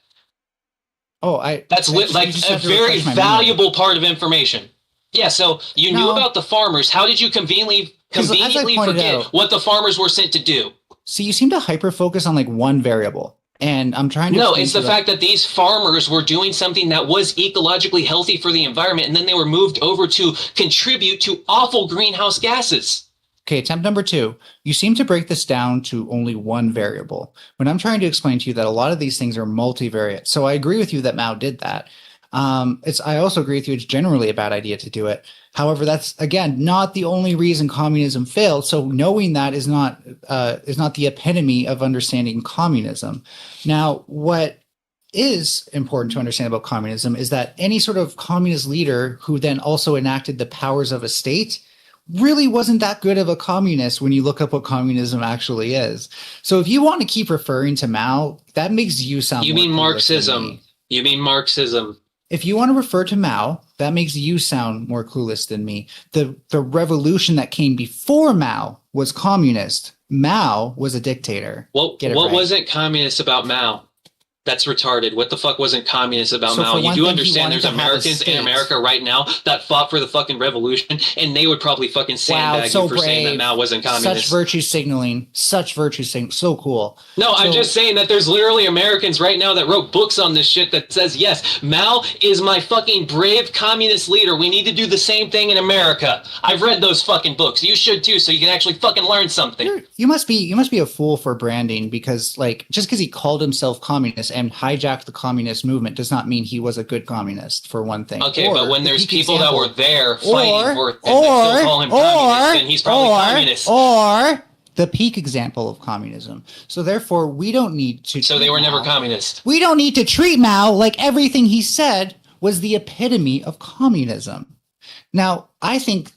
That's a very valuable part of information. Yeah, so you knew about the farmers. How did you conveniently forget what the farmers were sent to do? So you seem to hyper focus on like one variable. And I'm trying to. No, it's the fact that these farmers were doing something that was ecologically healthy for the environment, and then they were moved over to contribute to awful greenhouse gases. Okay, attempt number 2. You seem to break this down to only one variable. When I'm trying to explain to you that a lot of these things are multivariate. So I agree with you that Mao did that. I also agree with you it's generally a bad idea to do it. However, that's, again, not the only reason communism failed. So knowing that is not the epitome of understanding communism. Now, what is important to understand about communism is that any sort of communist leader who then also enacted the powers of a state really wasn't that good of a communist when you look up what communism actually is. So if you want to keep referring to Mao, that makes you sound You mean Marxism. You mean Marxism. If you want to refer to Mao, that makes you sound more clueless than me. The revolution that came before Mao was communist. Mao was a dictator. What wasn't communist about Mao? That's retarded. What the fuck wasn't communist about Mao? You do understand there's Americans in America right now that fought for the fucking revolution, and they would probably fucking sandbag you for saying that Mao wasn't communist. Such virtue signaling. So cool. No, I'm just saying that there's literally Americans right now that wrote books on this shit that says, yes, Mao is my fucking brave communist leader. We need to do the same thing in America. I've read those fucking books. You should too, so you can actually fucking learn something. You must be a fool for branding because, like, just because he called himself communist and hijacked the communist movement does not mean he was a good communist, for one thing. Okay, but when there's people that were there fighting for it and they still call him communist, then he's probably communist. Or the peak example of communism. So therefore, we don't need to. So they were never communist. We don't need to treat Mao like everything he said was the epitome of communism. Now, I think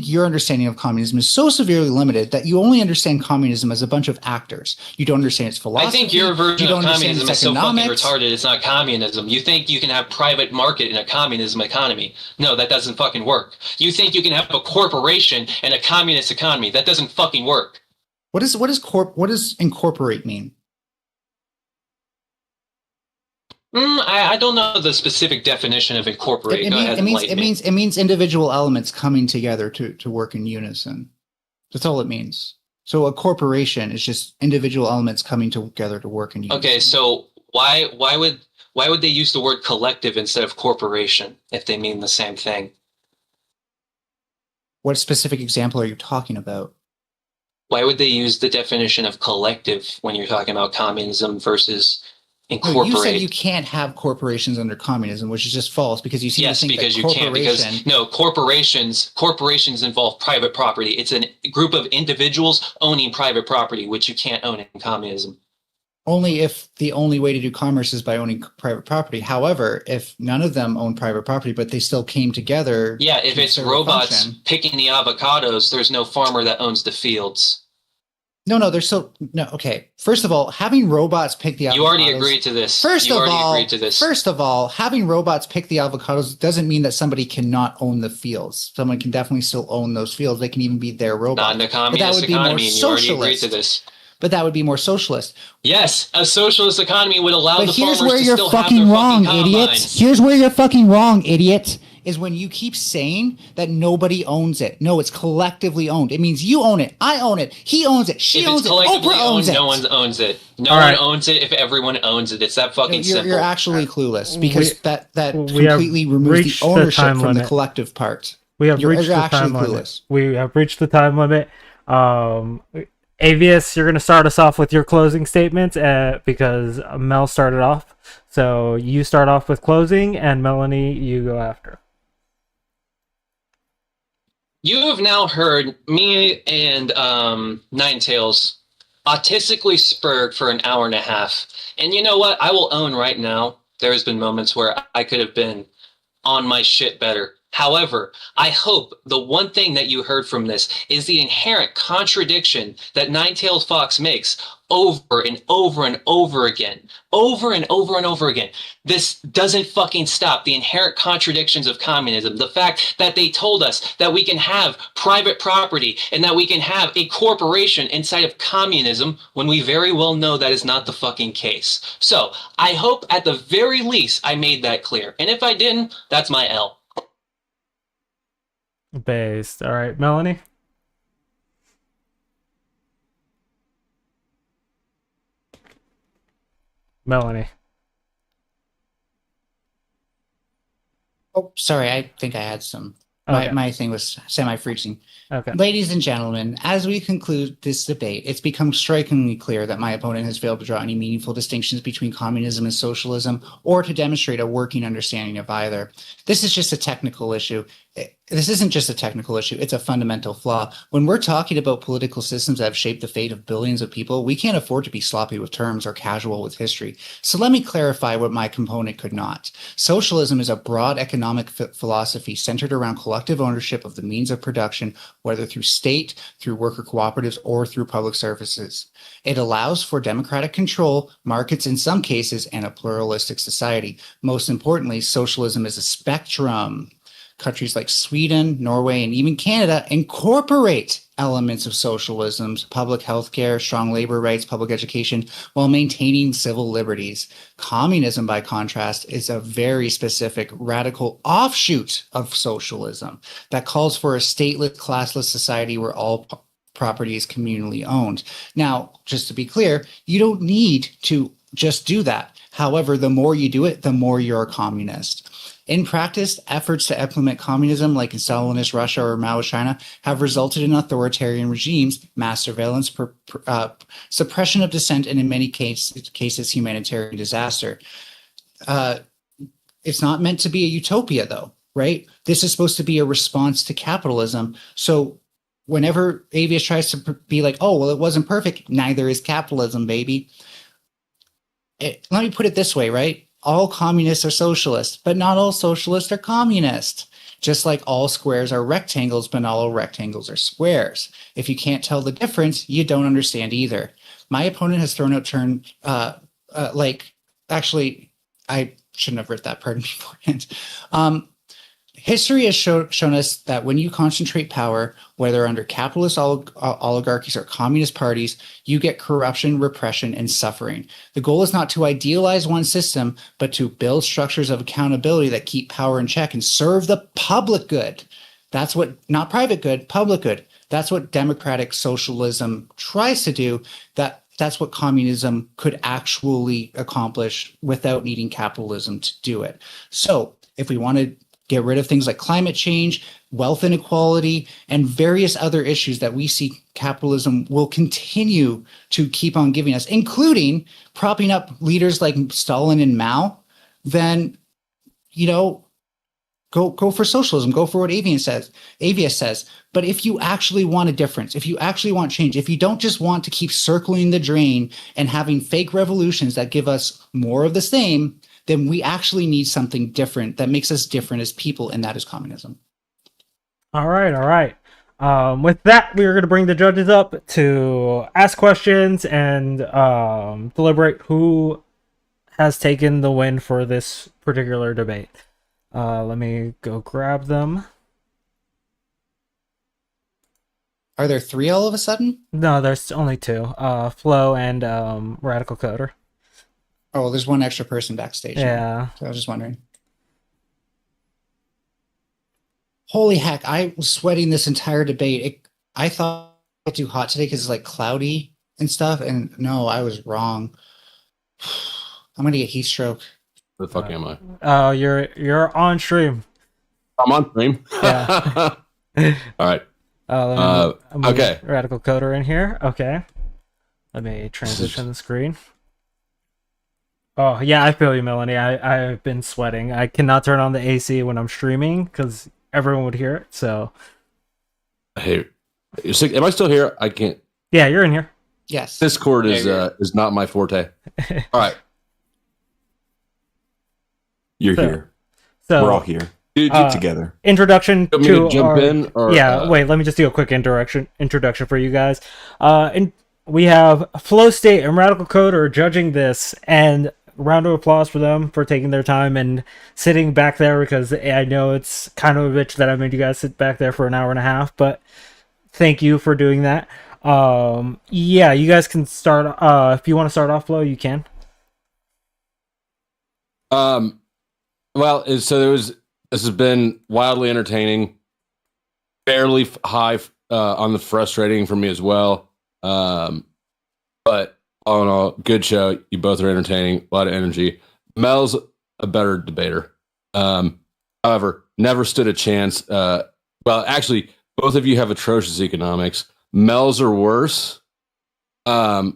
your understanding of communism is so severely limited that you only understand communism as a bunch of actors. You don't understand its philosophy. I think your version of communism is so fucking retarded, it's not communism. You think you can have private market in a communism economy. No, that doesn't fucking work. You think you can have a corporation in a communist economy. That doesn't fucking work. What does incorporate mean? I don't know the specific definition of incorporate. It means individual elements coming together to work in unison. That's all it means. So a corporation is just individual elements coming together to work in unison. Okay, so why would they use the word collective instead of corporation if they mean the same thing? What specific example are you talking about? Why would they use the definition of collective when you're talking about communism versus incorporate? You said you can't have corporations under communism, which is just false because you seem to think because you can't. Because no, corporations involve private property. It's a group of individuals owning private property, which you can't own in communism. Only if the only way to do commerce is by owning private property. However, if none of them own private property, but they still came together. Yeah, if it's robots picking the avocados, there's no farmer that owns the fields. No, there's still no. Okay, first of all, having robots pick the avocados. You already agreed to this. First of all, having robots pick the avocados doesn't mean that somebody cannot own the fields. Someone can definitely still own those fields. They can even be their robots. Not in the communist economy. You already agreed to this. but that would be more socialist. Yes, a socialist economy would allow But the here's farmers where to you're still have fucking their wrong, fucking idiot. combines. Here's where you're fucking wrong, idiot. Is when you keep saying that nobody owns it. No, it's collectively owned. It means you own it, I own it, he owns it, she If owns it's it, collectively Oprah owns owned, it. no one owns it. No All one right. owns it if everyone owns it. It's that fucking simple. You're actually clueless because that we have completely removes reached the the ownership time from the limit. collective part. We have You're reached the actually time limit. clueless. We have reached the time limit. Aavius, you're going to start us off with your closing statements because Mel started off. So you start off with closing, and Melanie, you go after. You have now heard me and Ninetales autistically spurred for an hour and a half. And you know what? I will own right now, there's been moments where I could have been on my shit better. However, I hope the one thing that you heard from this is the inherent contradiction that Nine-Tailed Fox makes over and over and over again. Over and over and over again. This doesn't fucking stop. The inherent contradictions of communism. The fact that they told us that we can have private property and that we can have a corporation inside of communism when we very well know that is not the fucking case. So, I hope at the very least I made that clear. And if I didn't, that's my L. Based. All right, Melanie? Melanie. Oh, sorry. I think I had some. Okay. My thing was semi-freezing. Okay. Ladies and gentlemen, as we conclude this debate, it's become strikingly clear that my opponent has failed to draw any meaningful distinctions between communism and socialism, or to demonstrate a working understanding of either. This is just a technical issue. This isn't just a technical issue, it's a fundamental flaw. When we're talking about political systems that have shaped the fate of billions of people, we can't afford to be sloppy with terms or casual with history. So let me clarify what my component could not. Socialism is a broad economic philosophy centered around collective ownership of the means of production, whether through state, through worker cooperatives, or through public services. It allows for democratic control, markets in some cases, and a pluralistic society. Most importantly, socialism is a spectrum. Countries like Sweden, Norway, and even Canada incorporate elements of socialism, public health care, strong labor rights, public education, while maintaining civil liberties. Communism, by contrast, is a very specific, radical offshoot of socialism that calls for a stateless, classless society where all property is communally owned. Now, just to be clear, you don't need to just do that. However, the more you do it, the more you're a communist. In practice, efforts to implement communism, like in Stalinist Russia or Maoist China, have resulted in authoritarian regimes, mass surveillance, suppression of dissent, and in many cases, humanitarian disaster. It's not meant to be a utopia, though, right? This is supposed to be a response to capitalism. So whenever Aavius tries to be like, oh, well, it wasn't perfect, neither is capitalism, baby. Let me put it this way, right? All communists are socialists, but not all socialists are communist. Just like all squares are rectangles, but not all rectangles are squares. If you can't tell the difference, you don't understand either. My opponent has thrown out terms actually, I shouldn't have written that part beforehand. History has shown us that when you concentrate power, whether under capitalist oligarchies or communist parties, you get corruption, repression, and suffering. The goal is not to idealize one system, but to build structures of accountability that keep power in check and serve the public good. That's what, not private good, public good. That's what democratic socialism tries to do. That's what communism could actually accomplish without needing capitalism to do it. So if we want to get rid of things like climate change, wealth inequality, and various other issues that we see capitalism will continue to keep on giving us, including propping up leaders like Stalin and Mao, then, go for socialism, go for what Aavius says. But if you actually want a difference, if you actually want change, if you don't just want to keep circling the drain and having fake revolutions that give us more of the same, then we actually need something different that makes us different as people, and that is communism. All right. With that, we are going to bring the judges up to ask questions and deliberate who has taken the win for this particular debate. Let me go grab them. Are there three all of a sudden? No, there's only two. Flo and Radical Coder. Oh, well, there's one extra person backstage. now. Yeah. So I was just wondering. Holy heck! I was sweating this entire debate. I thought it was too hot today because it's like cloudy and stuff, and no, I was wrong. I'm gonna get heat stroke. Where the fuck am I? Oh, you're on stream. I'm on stream. Yeah. All right. Let me move okay. Radical Coder in here. Okay. Let me transition the screen. Oh, yeah, I feel you, Melanie. I've been sweating. I cannot turn on the AC when I'm streaming because everyone would hear it, so... Hey, am I still here? I can't. Yeah, you're in here. Yes. Discord is not my forte. All right. You're So- here. So, We're all here Dude, together. introduction you want me to to jump our... in? Or, Wait, let me just do a quick introduction for you guys. We have Flow State and Radical Coder judging this, and round of applause for them for taking their time and sitting back there, because I know it's kind of a bitch that I made you guys sit back there for an hour and a half, but thank you for doing that. Yeah, you guys can start. If you want to start off, Flo, you can. Well, this has been wildly entertaining, fairly high on the frustrating for me as well. But all in all, good show. You both are entertaining, a lot of energy. Mel's a better debater. However, never stood a chance. Well, actually, both of you have atrocious economics. Mel's are worse, but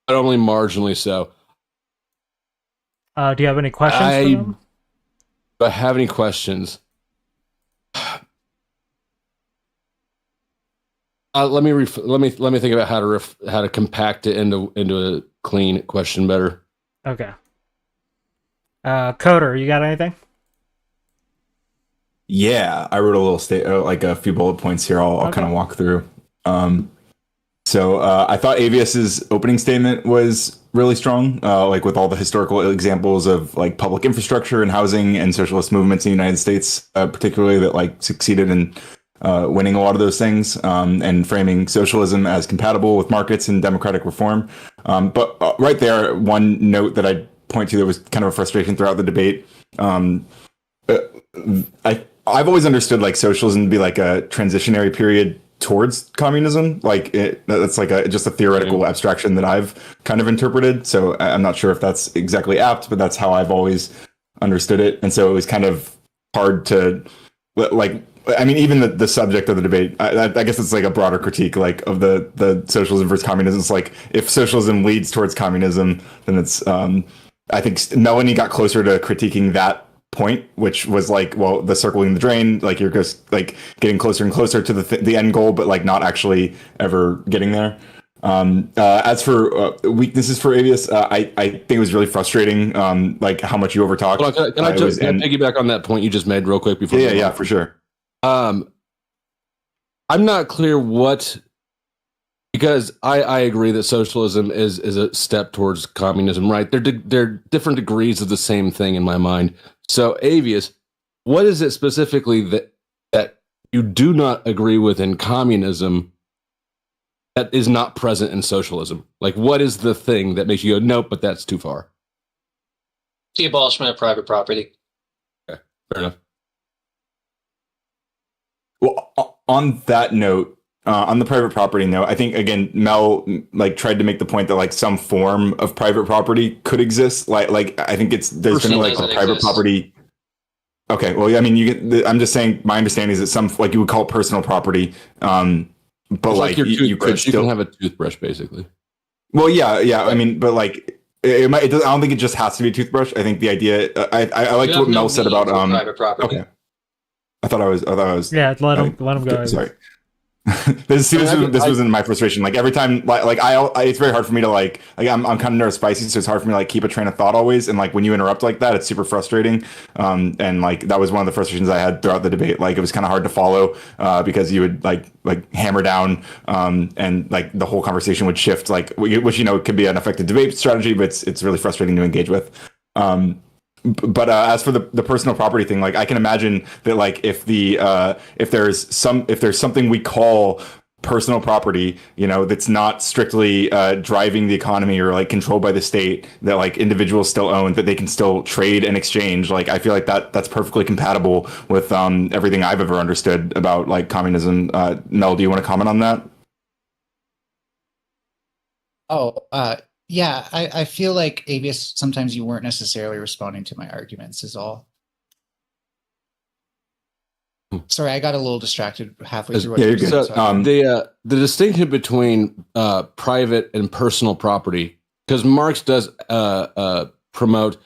only marginally so. Do you have any questions for them? Do I have any questions? Let me think about how to compact it into a clean question better. Okay. Coder, you got anything? Yeah, I wrote a little like a few bullet points here. I'll kind of walk through. So I thought Aavius's opening statement was really strong, like with all the historical examples of like public infrastructure and housing and socialist movements in the United States, particularly that like succeeded in winning a lot of those things, and framing socialism as compatible with markets and democratic reform. But right there, one note that I'd point to that was kind of a frustration throughout the debate. I've always understood like socialism to be like a transitionary period towards communism. Like that's like just a theoretical abstraction that I've kind of interpreted. So I'm not sure if that's exactly apt, but that's how I've always understood it. And so it was kind of hard to like, I mean, even the subject of the debate, I guess it's like a broader critique, like of the socialism versus communism. It's like if socialism leads towards communism, then it's, I think Melanie got closer to critiquing that point, which was like, well, the circling the drain, like you're just like getting closer and closer to the end goal, but like not actually ever getting there. As for weaknesses for Aavius, I think it was really frustrating, like how much you overtalked. Hold on, can I piggyback on that point you just made real quick before? Yeah, for sure. I'm not clear because I agree that socialism is a step towards communism, right? They're different degrees of the same thing in my mind. So, Aavius, what is it specifically that you do not agree with in communism that is not present in socialism? Like, what is the thing that makes you go, nope, but that's too far? The abolishment of private property. Okay, fair enough. Well, on that note, on the private property note, I think again Mel like tried to make the point that like some form of private property could exist. Like I think there's been like a private property. Okay, well, I mean, I'm just saying my understanding is that some like you would call it personal property, but it's like you could still have a toothbrush basically. Well, yeah. I mean, but like I don't think it just has to be a toothbrush. I think the idea. I liked what Mel said about private property. Okay. I thought I was. Yeah, let him go. Sorry. this wasn't my frustration. Like every time, like it's very hard for me to like I'm kind of neurospicy, so it's hard for me to like keep a train of thought always. And like when you interrupt like that, it's super frustrating. And like that was one of the frustrations I had throughout the debate. Like it was kind of hard to follow because you would like hammer down and like the whole conversation would shift. Like which could be an effective debate strategy, but it's really frustrating to engage with. But as for the personal property thing, like I can imagine that like if there's something we call personal property, that's not strictly driving the economy or like controlled by the state, that like individuals still own, that they can still trade and exchange. Like I feel like that's perfectly compatible with everything I've ever understood about like communism. Mel, do you want to comment on that? Oh, yeah, I feel like Aavius, sometimes you weren't necessarily responding to my arguments is all. Sorry, I got a little distracted halfway through what Yeah, you you're were good. saying. The distinction between private and personal property, because Marx does promote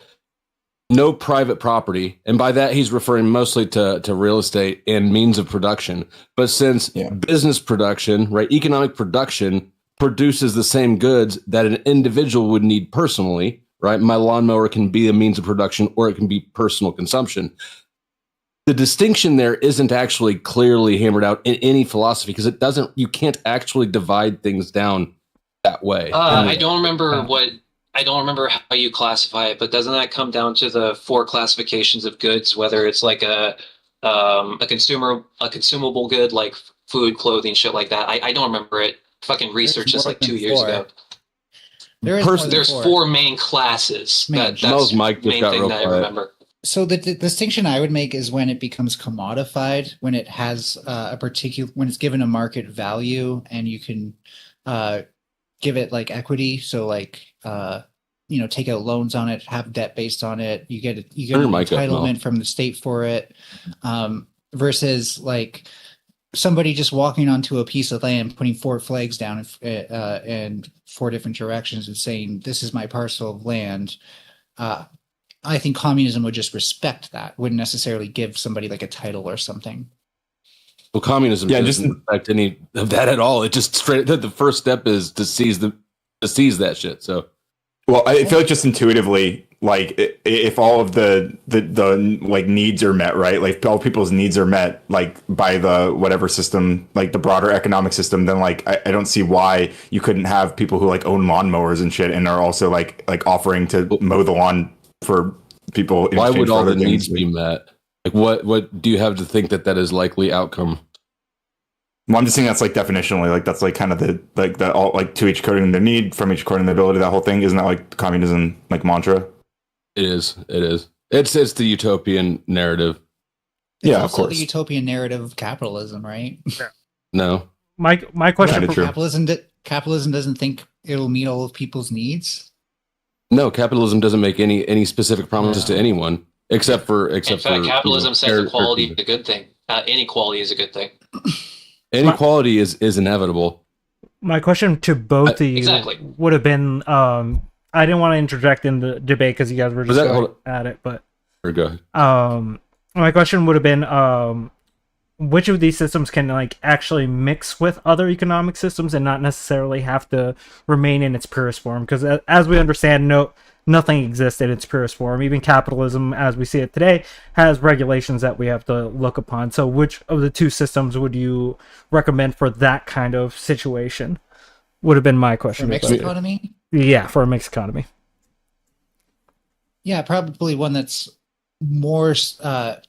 no private property, and by that he's referring mostly to real estate and means of production. But since business production, right, economic production produces the same goods that an individual would need personally, right? My lawnmower can be a means of production, or it can be personal consumption. The distinction there isn't actually clearly hammered out in any philosophy, because you can't actually divide things down that way. I don't remember how you classify it, but doesn't that come down to the 4 classifications of goods, whether it's like a consumable good like food, clothing, shit like that? I don't remember it. Fucking research this like 2 years ago. There's 4 main classes. That's the main thing that I remember. So the distinction I would make is when it becomes commodified, when it has when it's given a market value, and you can give it like equity. So like take out loans on it, have debt based on it. You get an entitlement from the state for it, versus like somebody just walking onto a piece of land, putting 4 flags down in 4 different directions and saying, "This is my parcel of land." I think communism would just respect that, wouldn't necessarily give somebody like a title or something. Well, communism doesn't respect any of that at all. It just the first step is to seize that shit. So, well, I feel like just intuitively, like if all of the like needs are met, right? Like if all people's needs are met, like by the whatever system, like the broader economic system, then like I don't see why you couldn't have people who like own lawnmowers and shit and are also like offering to mow the lawn for people. Why would all the needs be met? Like what do you have to think that is likely outcome? Well, I'm just saying that's like definitionally, like that's like kind of the all like to each according to their need, from each according to their ability. That whole thing, isn't that like the communism like mantra? It is. It's the utopian narrative. It's yeah, also of course. The utopian narrative of capitalism, right? No. My question for capitalism doesn't think it'll meet all of people's needs. No, capitalism doesn't make any specific promises to anyone except for. In fact, capitalism says equality is a good thing. Inequality is a good thing. Inequality is inevitable. My question to both of you would have been, I didn't want to interject in the debate because you guys were just going at it, but go ahead. My question would have been, which of these systems can like actually mix with other economic systems and not necessarily have to remain in its purest form? Because as we understand, nothing exists in its purest form. Even capitalism, as we see it today, has regulations that we have to look upon. So which of the 2 systems would you recommend for that kind of situation? Would have been my question. For a mixed economy? Yeah, for a mixed economy. Yeah, probably one that's more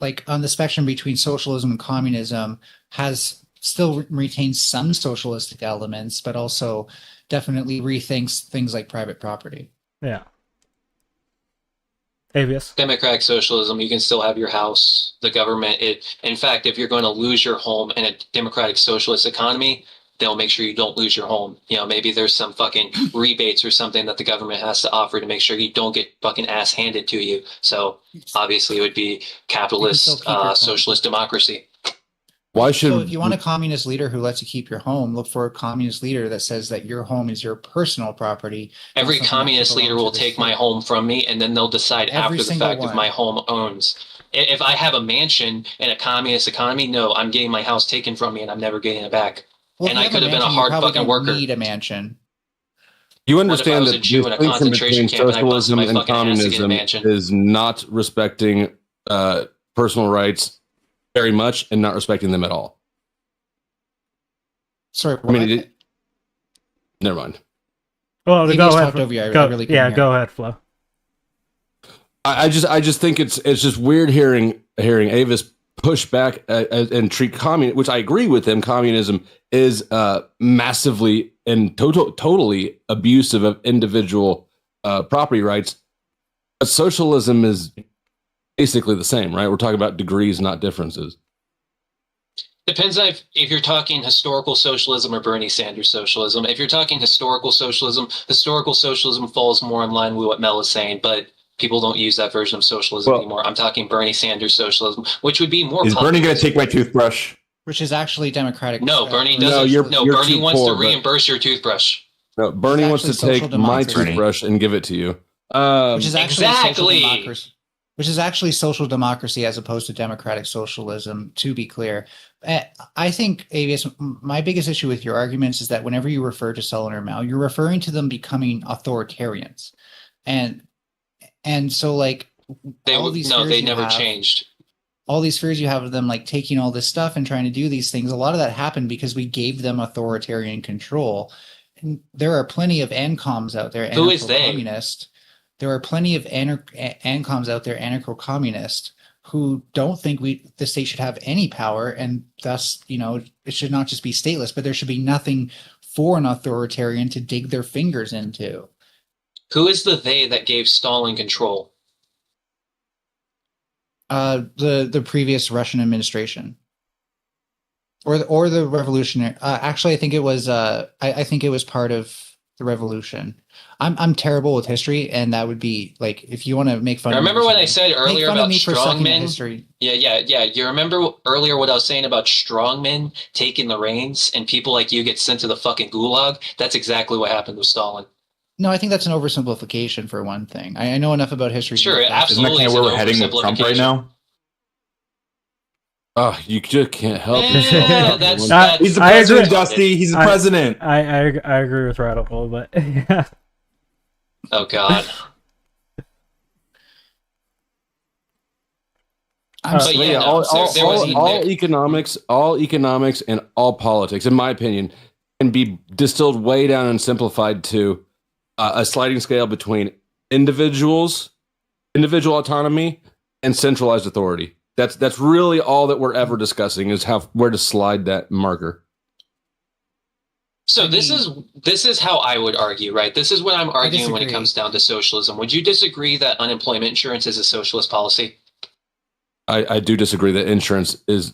like on the spectrum between socialism and communism, has still retains some socialistic elements, but also definitely rethinks things like private property. Yeah. Aavius. Democratic socialism, you can still have your house. The government, in fact, if you're going to lose your home in a democratic socialist economy, they'll make sure you don't lose your home. Maybe there's some fucking rebates or something that the government has to offer to make sure you don't get fucking ass handed to you. So obviously it would be capitalist, socialist democracy. Why should... So if you want a communist leader who lets you keep your home, look for a communist leader that says that your home is your personal property. Every communist leader will take my home from me, and then they'll decide after the fact if my home owns. If I have a mansion in a communist economy, no, I'm getting my house taken from me and I'm never getting it back. Well, and I could have been a hard fucking worker. Need a mansion. You understand that the distinction between socialism and communism is not respecting personal rights very much and not respecting them at all. Sorry, I mean, never mind. Well, go ahead. Go ahead, Flo. I just think it's just weird hearing Aavius push back and treat which I agree with him. Communism is massively and totally abusive of individual property rights. But socialism is basically the same, right? We're talking about degrees, not differences. Depends if you're talking historical socialism or Bernie Sanders socialism. If you're talking historical socialism falls more in line with what Mel is saying, but people don't use that version of socialism anymore. I'm talking Bernie Sanders socialism, which would be more. Is Bernie going to take my toothbrush? Which is actually democratic. No, Bernie doesn't. No, Bernie wants to reimburse your toothbrush. No, Bernie wants to take my toothbrush and give it to you. Which is actually which is actually social democracy as opposed to democratic socialism, to be clear. I think, Aavius, my biggest issue with your arguments is that whenever you refer to Sullivan or Mao, you're referring to them becoming authoritarians. And so, like, they never changed. All these fears you have of them, like, taking all this stuff and trying to do these things, a lot of that happened because we gave them authoritarian control. And there are plenty of ANCOMs out there. Who is they? There are plenty of ANCOMs out there, anarcho-communist, who don't think the state should have any power, and thus, it should not just be stateless, but there should be nothing for an authoritarian to dig their fingers into. Who is the they that gave Stalin control? The previous Russian administration, or the revolutionary. Actually, I think it was. I think it was part of the revolution. I'm terrible with history, and that would be like if you want to make fun. I remember when I said earlier about strongmen. History. Yeah. You remember earlier what I was saying about strongmen taking the reins and people like you get sent to the fucking gulag? That's exactly what happened with Stalin. No, I think that's an oversimplification for one thing. I know enough about history. Sure, absolutely. Isn't that kind of where we're heading with Trump right now? Oh, you just can't help it. He's the president, Dusty. He's the president. I agree with Radical, but yeah. Oh God. All economics and all politics, in my opinion, can be distilled way down and simplified to a sliding scale between individual autonomy and centralized authority. That's really all that we're ever discussing is where to slide that marker. So this is how I would argue, right? This is what I'm arguing when it comes down to socialism. Would you disagree that unemployment insurance is a socialist policy? I do disagree that insurance is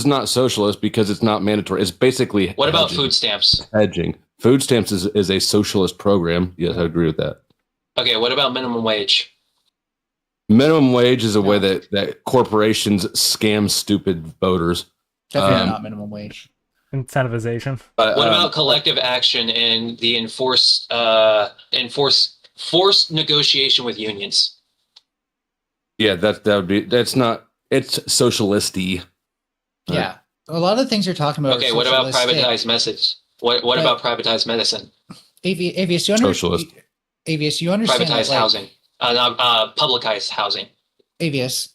not socialist because it's not mandatory. It's basically what about food stamps? Hedging. Food stamps is a socialist program. Yes, I agree with that. Okay, what about minimum wage? Minimum wage is a way that corporations scam stupid voters. Definitely not minimum wage. Incentivization. What about collective action and the forced negotiation with unions? Yeah, it's socialisty. Yeah. A lot of the things you're talking about. Okay, what about privatized message? What about privatized medicine? Aavius, you understand privatized housing. Publicized housing. Aavius,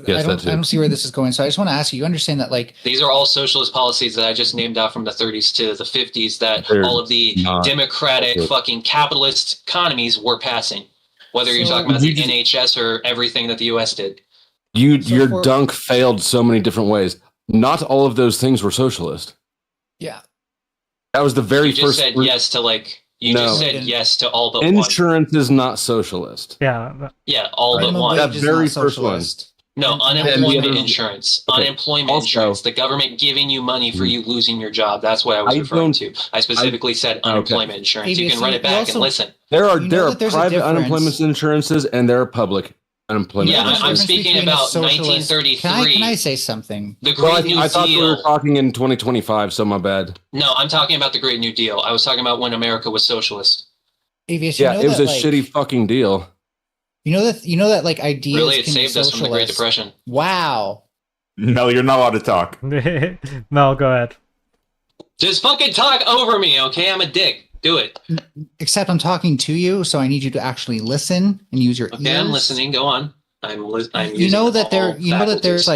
yes, I don't see where this is going. So I just want to ask you understand that these are all socialist policies that I just named out from the 30s to the 50s that all of the democratic fucking capitalist economies were passing. Whether you're talking about the NHS or everything that the US did. Your dunk failed so many different ways. Not all of those things were socialist. Yeah. That was the very first. You just said yes to just said yes to all but insurance is not socialist. Yeah. Yeah, all but one. That very first one. No, unemployment insurance. Okay. Unemployment insurance. The government giving you money for you losing your job. That's what I was referring to. I specifically said unemployment insurance. You can run it back and listen. There are private unemployment insurances and there are public unemployment insurances. Yeah, I'm speaking about 1933. Can I say something? The Great New Deal. I thought we were talking in 2025, so my bad. No, I'm talking about the Great New Deal. I was talking about when America was socialist. Aavius, it was a shitty fucking deal. You know that ideas really it can saved us from the Great Depression. Wow. Mel, you're not allowed to talk. Mel, go ahead. Just fucking talk over me, okay? I'm a dick. Do it. Except I'm talking to you, so I need you to actually listen and use your ears. I'm listening. Go on. I'm you know that there's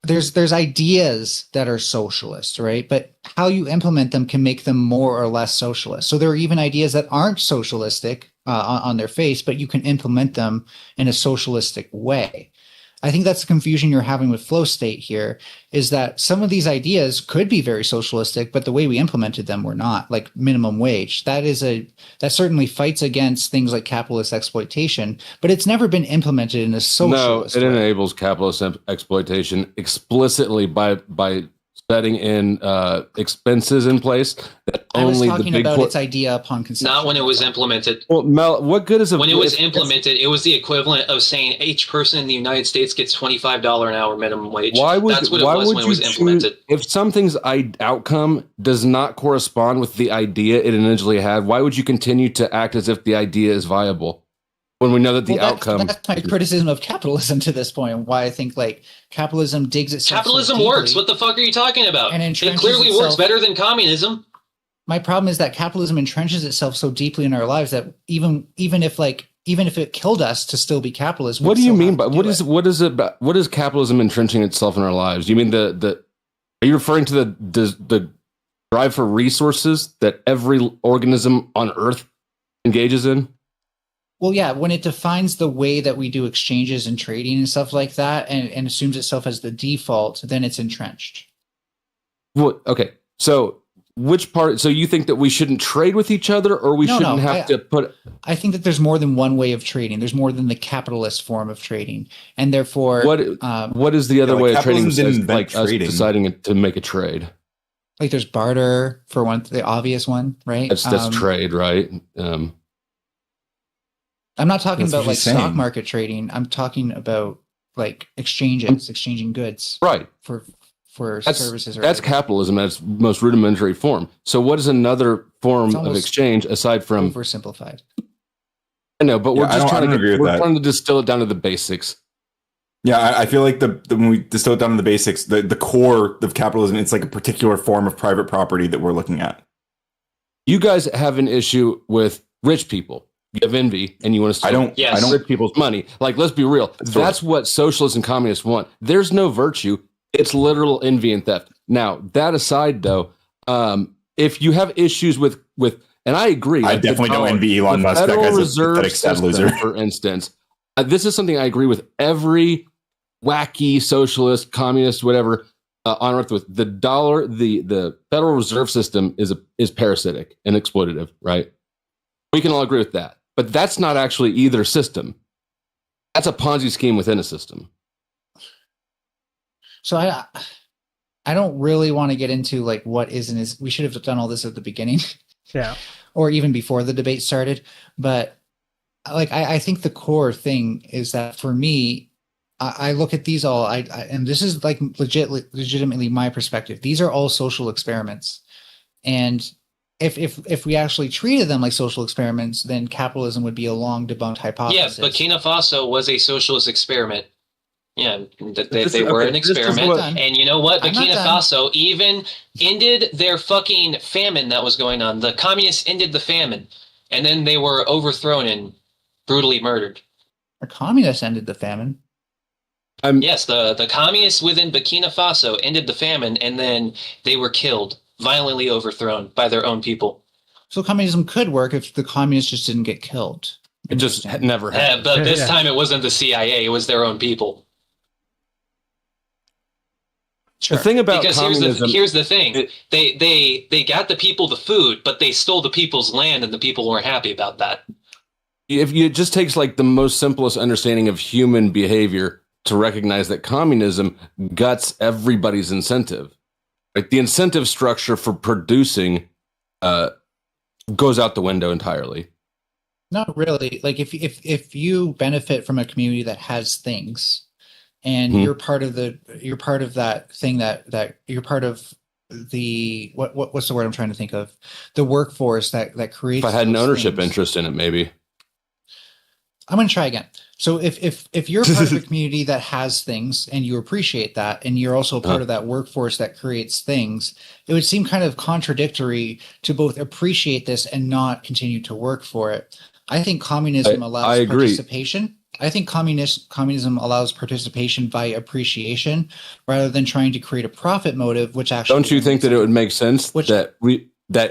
there's ideas that are socialist, right? But how you implement them can make them more or less socialist. So there are even ideas that aren't socialistic on their face, but you can implement them in a socialistic way. I think that's the confusion you're having with flow state here, is that some of these ideas could be very socialistic, but the way we implemented them were not, like minimum wage. That certainly fights against things like capitalist exploitation, but it's never been implemented in a socialist way. No, it way. enables capitalist exploitation explicitly by setting in expenses in place that I was only talking the big about its idea upon conception. Not when it was implemented. Well, Mel, what good is When it was implemented, it was the equivalent of saying each person in the United States gets $25 an hour minimum wage. That's what it was when it was implemented. If something's outcome does not correspond with the idea it initially had, why would you continue to act as if the idea is viable when we know that the outcome? That's my criticism of capitalism to this point, and why I think like capitalism digs itself. Capitalism works. What the fuck are you talking about? And it clearly works better than communism. My problem is that capitalism entrenches itself so deeply in our lives that even if it killed us to still be capitalist. What do you mean by what is capitalism entrenching itself in our lives? Do you mean are you referring to the drive for resources that every organism on Earth engages in? Well, yeah, when it defines the way that we do exchanges and trading and stuff like that, and assumes itself as the default, then it's entrenched. Well, okay. So which part? So you think that we shouldn't trade with each other, or we shouldn't have to put? I think that there's more than one way of trading. There's more than the capitalist form of trading, and therefore, what is the other way of trading? Like us deciding to make a trade. Like there's barter for one, the obvious one, right? That's trade, right? I'm not talking about like stock market trading. I'm talking about like exchanging goods, right? For services. That's capitalism at its most rudimentary form. So what is another form of exchange aside from oversimplified? I know, but we're just trying to distill it down to the basics. Yeah, I feel like when we distill it down to the basics, the core of capitalism, it's like a particular form of private property that we're looking at. You guys have an issue with rich people. You have envy, and you want to steal rich people's money. Like, let's be real. That's what socialists and communists want. There's no virtue. It's literal envy and theft. Now, that aside, though, if you have issues with, and I agree. I definitely don't envy Elon Musk. That guy's a pathetic sad loser. For instance, this is something I agree with every wacky socialist, communist, whatever, on earth with. The dollar, the Federal Reserve System is parasitic and exploitative, right? We can all agree with that. But that's not actually either system. That's a Ponzi scheme within a system. So I don't really want to get into like what is and is. We should have done all this at the beginning. Yeah. Or even before the debate started. But like I think the core thing is that for me, I look at these all and this is like legitimately my perspective. These are all social experiments. And if we actually treated them like social experiments, then capitalism would be a long debunked hypothesis. Yeah, Burkina Faso was a socialist experiment. Yeah, they were an experiment. And you know what? Burkina Faso even ended their fucking famine that was going on. The communists ended the famine. And then they were overthrown and brutally murdered. The communists ended the famine? Yes, the communists within Burkina Faso ended the famine, and then they were killed. Violently overthrown by their own people. So communism could work if the communists just didn't get killed. It just never happened. But this time it wasn't the CIA, it was their own people. Sure. The thing about because communism, here's the thing. They got the people the food, but they stole the people's land, and the people weren't happy about that. It just takes like the most simplest understanding of human behavior to recognize that communism guts everybody's incentive. Like the incentive structure for producing goes out the window entirely. Not really. Like if you benefit from a community that has things, and you're part of that thing that you're part of the what's the word I'm trying to think of? The workforce that creates. If I had an ownership interest in it, maybe. I'm going to try again. So if you're part of a community that has things and you appreciate that, and you're also part of that workforce that creates things, it would seem kind of contradictory to both appreciate this and not continue to work for it. I think communism allows participation. I think communism allows participation by appreciation rather than trying to create a profit motive, which actually Don't you think that it would make sense that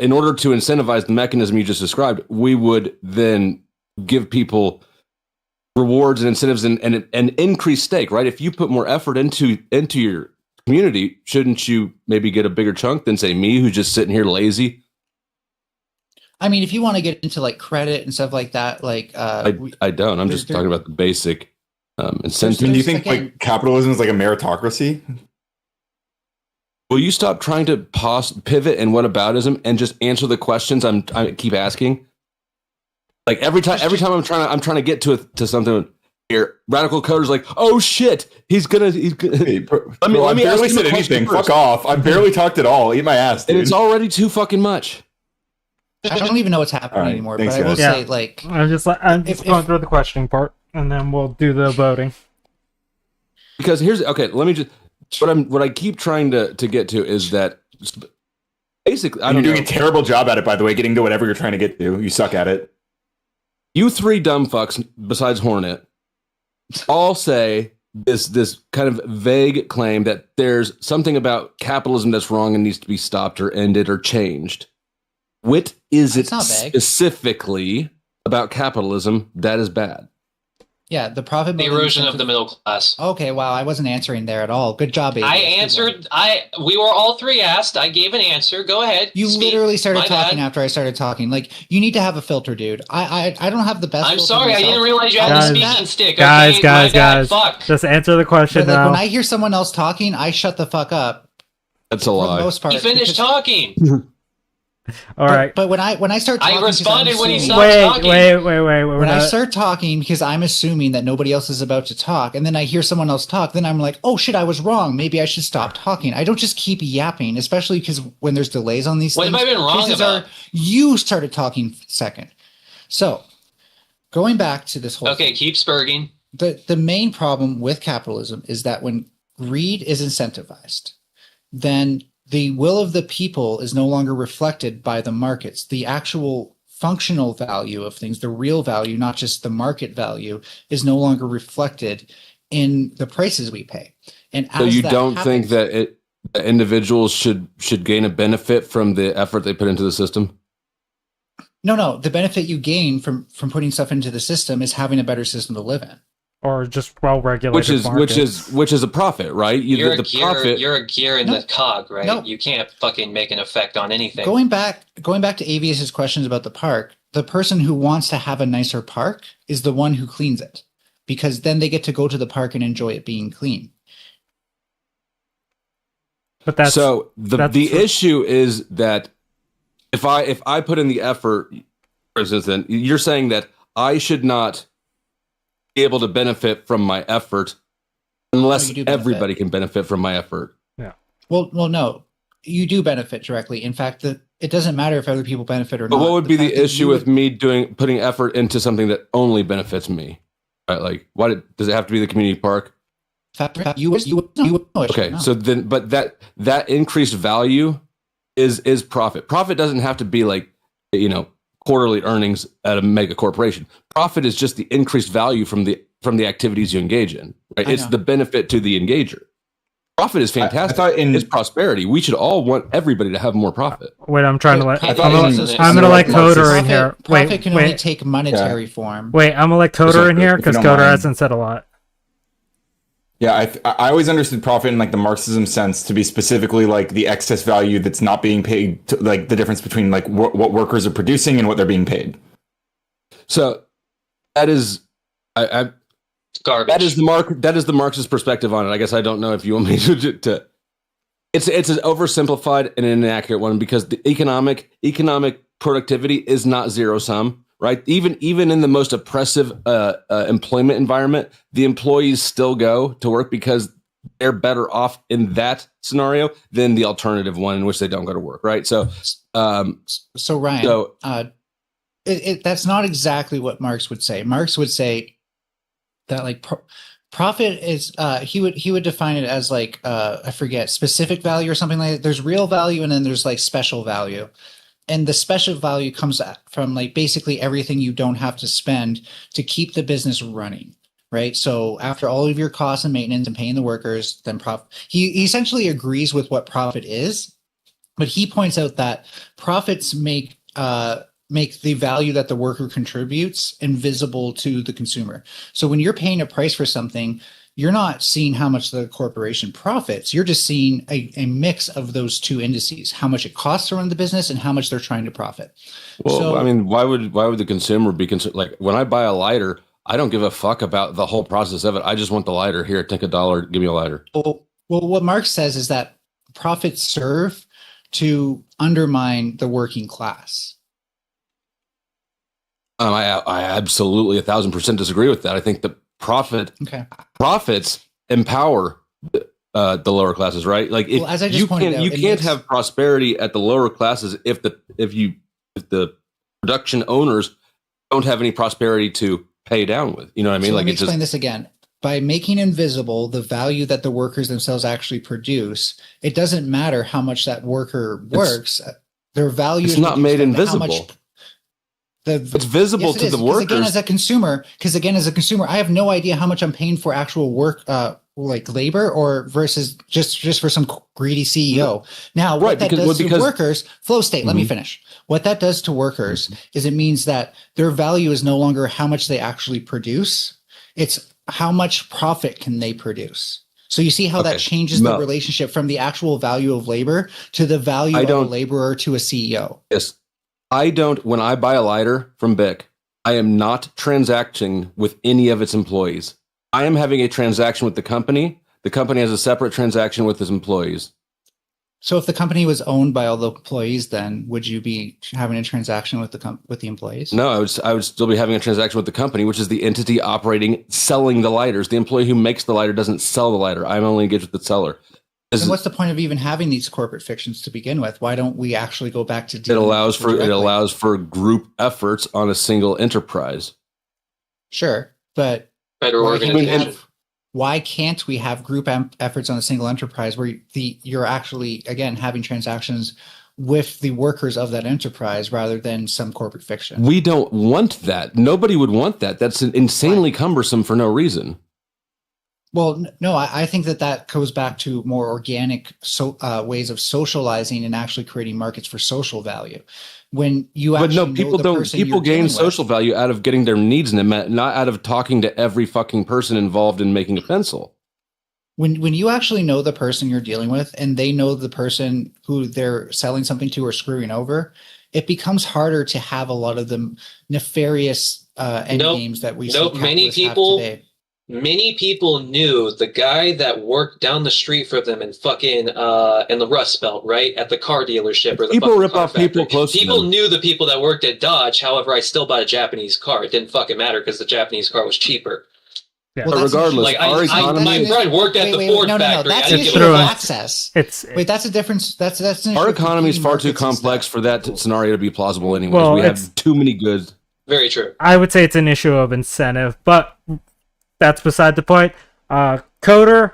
in order to incentivize the mechanism you just described, we would then give people rewards and incentives and increased stake, right? If you put more effort into your community, shouldn't you maybe get a bigger chunk than say me, who's just sitting here lazy? I mean, if you want to get into like credit and stuff like that, like I don't. I'm just talking about the basic incentive. I mean, do you think like capitalism is like a meritocracy? Will you stop trying to pivot and whataboutism and just answer the questions I keep asking? Like every time I'm trying to get to something here, radical coder's like, oh shit, he's gonna. Hey, let me barely said anything. Fuck off! I barely talked at all. Eat my ass, dude. And it's already too fucking much. I don't even know what's happening anymore. Thanks, but I will say, like, I'm just going through the questioning part, and then we'll do the voting. Because let me just what I keep trying to get to is that basically you're doing a terrible job at it, by the way, getting to whatever you're trying to get to. You suck at it. You three dumb fucks, besides Hornet, all say this kind of vague claim that there's something about capitalism that's wrong and needs to be stopped or ended or changed. What is it specifically about capitalism that is bad? Yeah, the profit. The erosion of the middle class. Okay, wow, I wasn't answering there at all. Good job, Aavius. I answered. We were all three asked. I gave an answer. Go ahead. You literally started talking after I started talking. Like, you need to have a filter, dude. I don't have the best. I'm sorry, I didn't realize you had the speaking stick. Guys, fuck. Just answer the question now. When I hear someone else talking, I shut the fuck up. That's a lie. For the most part, he finished talking. All right. But when I start talking, I responded when he stopped talking. Wait. When I start talking, because I'm assuming that nobody else is about to talk, and then I hear someone else talk, then I'm like, oh shit, I was wrong. Maybe I should stop talking. I don't just keep yapping, especially because when there's delays on these things. What have I been wrong about? You started talking second. So, going back to this whole thing, keep spurging. The main problem with capitalism is that when greed is incentivized, then the will of the people is no longer reflected by the markets. The actual functional value of things, the real value, not just the market value, is no longer reflected in the prices we pay. And so you don't think that individuals should gain a benefit from the effort they put into the system? No. The benefit you gain from putting stuff into the system is having a better system to live in. Or just well-regulated which is a profit, right? You're a gear in the cog, right? No. You can't fucking make an effect on anything. Going back to Aavius' questions about the park, the person who wants to have a nicer park is the one who cleans it, because then they get to go to the park and enjoy it being clean. But the issue is that if I put in the effort, for instance, then you're saying that I should not be able to benefit from my effort unless everybody can benefit from my effort. Yeah. Well, no, you do benefit directly. In fact, it doesn't matter if other people benefit or not. But what would be the issue with me putting effort into something that only benefits me? Right? Like, why does it have to be the community park? Okay, so then, but that increased value is profit. Profit doesn't have to be like, quarterly earnings at a mega corporation. Profit is just the increased value from the activities you engage in. Right? It's the benefit to the engager. Profit is fantastic. It's prosperity. We should all want everybody to have more profit. Wait, I'm trying to let. I'm gonna let Coder in here. Profit can only take monetary form. Wait, I'm gonna let Coder in here because Coder hasn't said a lot. Yeah, I always understood profit in like the Marxism sense to be specifically like the excess value that's not being paid, like the difference between like what workers are producing and what they're being paid. So that is garbage. That is the Marxist perspective on it. I guess I don't know if you want me to. It's an oversimplified and inaccurate one because the economic productivity is not zero sum. Right, even in the most oppressive employment environment, the employees still go to work because they're better off in that scenario than the alternative one in which they don't go to work. Right. So Ryan, that's not exactly what Marx would say. Marx would say that like profit is he would define it as like I forget, specific value or something like that. There's real value and then there's like special value. And the special value comes from like basically everything you don't have to spend to keep the business running. right? So after all of your costs and maintenance and paying the workers, then profit. He essentially agrees with what profit is, but he points out that profits make the value that the worker contributes invisible to the consumer. So when you're paying a price for something, you're not seeing how much the corporation profits. You're just seeing a mix of those two indices, how much it costs to run the business and how much they're trying to profit. Well, So, I mean, why would the consumer be concerned? Like when I buy a lighter, I don't give a fuck about the whole process of it. I just want the lighter. Here, take $1, give me a lighter. well, what Marx says is that profits serve to undermine the working class. I absolutely 1,000% disagree with that. I think that profits empower the lower classes, right? Like if as I just you pointed out, you can't have prosperity at the lower classes if the production owners don't have any prosperity to pay down with. You know what I mean? So like let me it's explain just this again. By making invisible the value that the workers themselves actually produce, it doesn't matter how much that worker works. Their value it's is not made reduced down to invisible. It's visible to the workers. Because again, as a consumer, I have no idea how much I'm paying for actual work, like labor, or versus just for some greedy CEO. Now, what that does to workers, flow state. Let me finish. What that does to workers is it means that their value is no longer how much they actually produce. It's how much profit can they produce. So you see how that changes the relationship from the actual value of labor to the value of a laborer to a CEO. Yes. When I buy a lighter from Bic, I am not transacting with any of its employees. I am having a transaction with the company. The company has a separate transaction with its employees. So if the company was owned by all the employees, then would you be having a transaction with the employees? No, I would still be having a transaction with the company, which is the entity selling the lighters. The employee who makes the lighter doesn't sell the lighter. I'm only engaged with the seller. Then what's the point of even having these corporate fictions to begin with? Why don't we actually go back to it allows for group efforts on a single enterprise? Sure, but why can't we have group efforts on a single enterprise where you're actually again having transactions with the workers of that enterprise rather than some corporate fiction? We don't want that. Nobody would want that. That's insanely cumbersome for no reason. Well, no, I think that goes back to more organic ways of socializing and actually creating markets for social value. When you actually people gain social value out of getting their needs met, not out of talking to every fucking person involved in making a pencil. When you actually know the person you're dealing with and they know the person who they're selling something to or screwing over, it becomes harder to have a lot of the nefarious end games that we see capitalists have today. Many people knew the guy that worked down the street for them in fucking in the Rust Belt, right at the car dealership or the people rip car off factory. People close. People knew the people that worked at Dodge. However, I still bought a Japanese car. It didn't fucking matter because the Japanese car was cheaper. Yeah. But regardless, my friend worked at the Ford factory. That's an issue of access. That's a difference. That's our economy is far too complex for that scenario to be plausible. Anyways, we have too many goods. Very true. I would say it's an issue of incentive, but that's beside the point. Coder,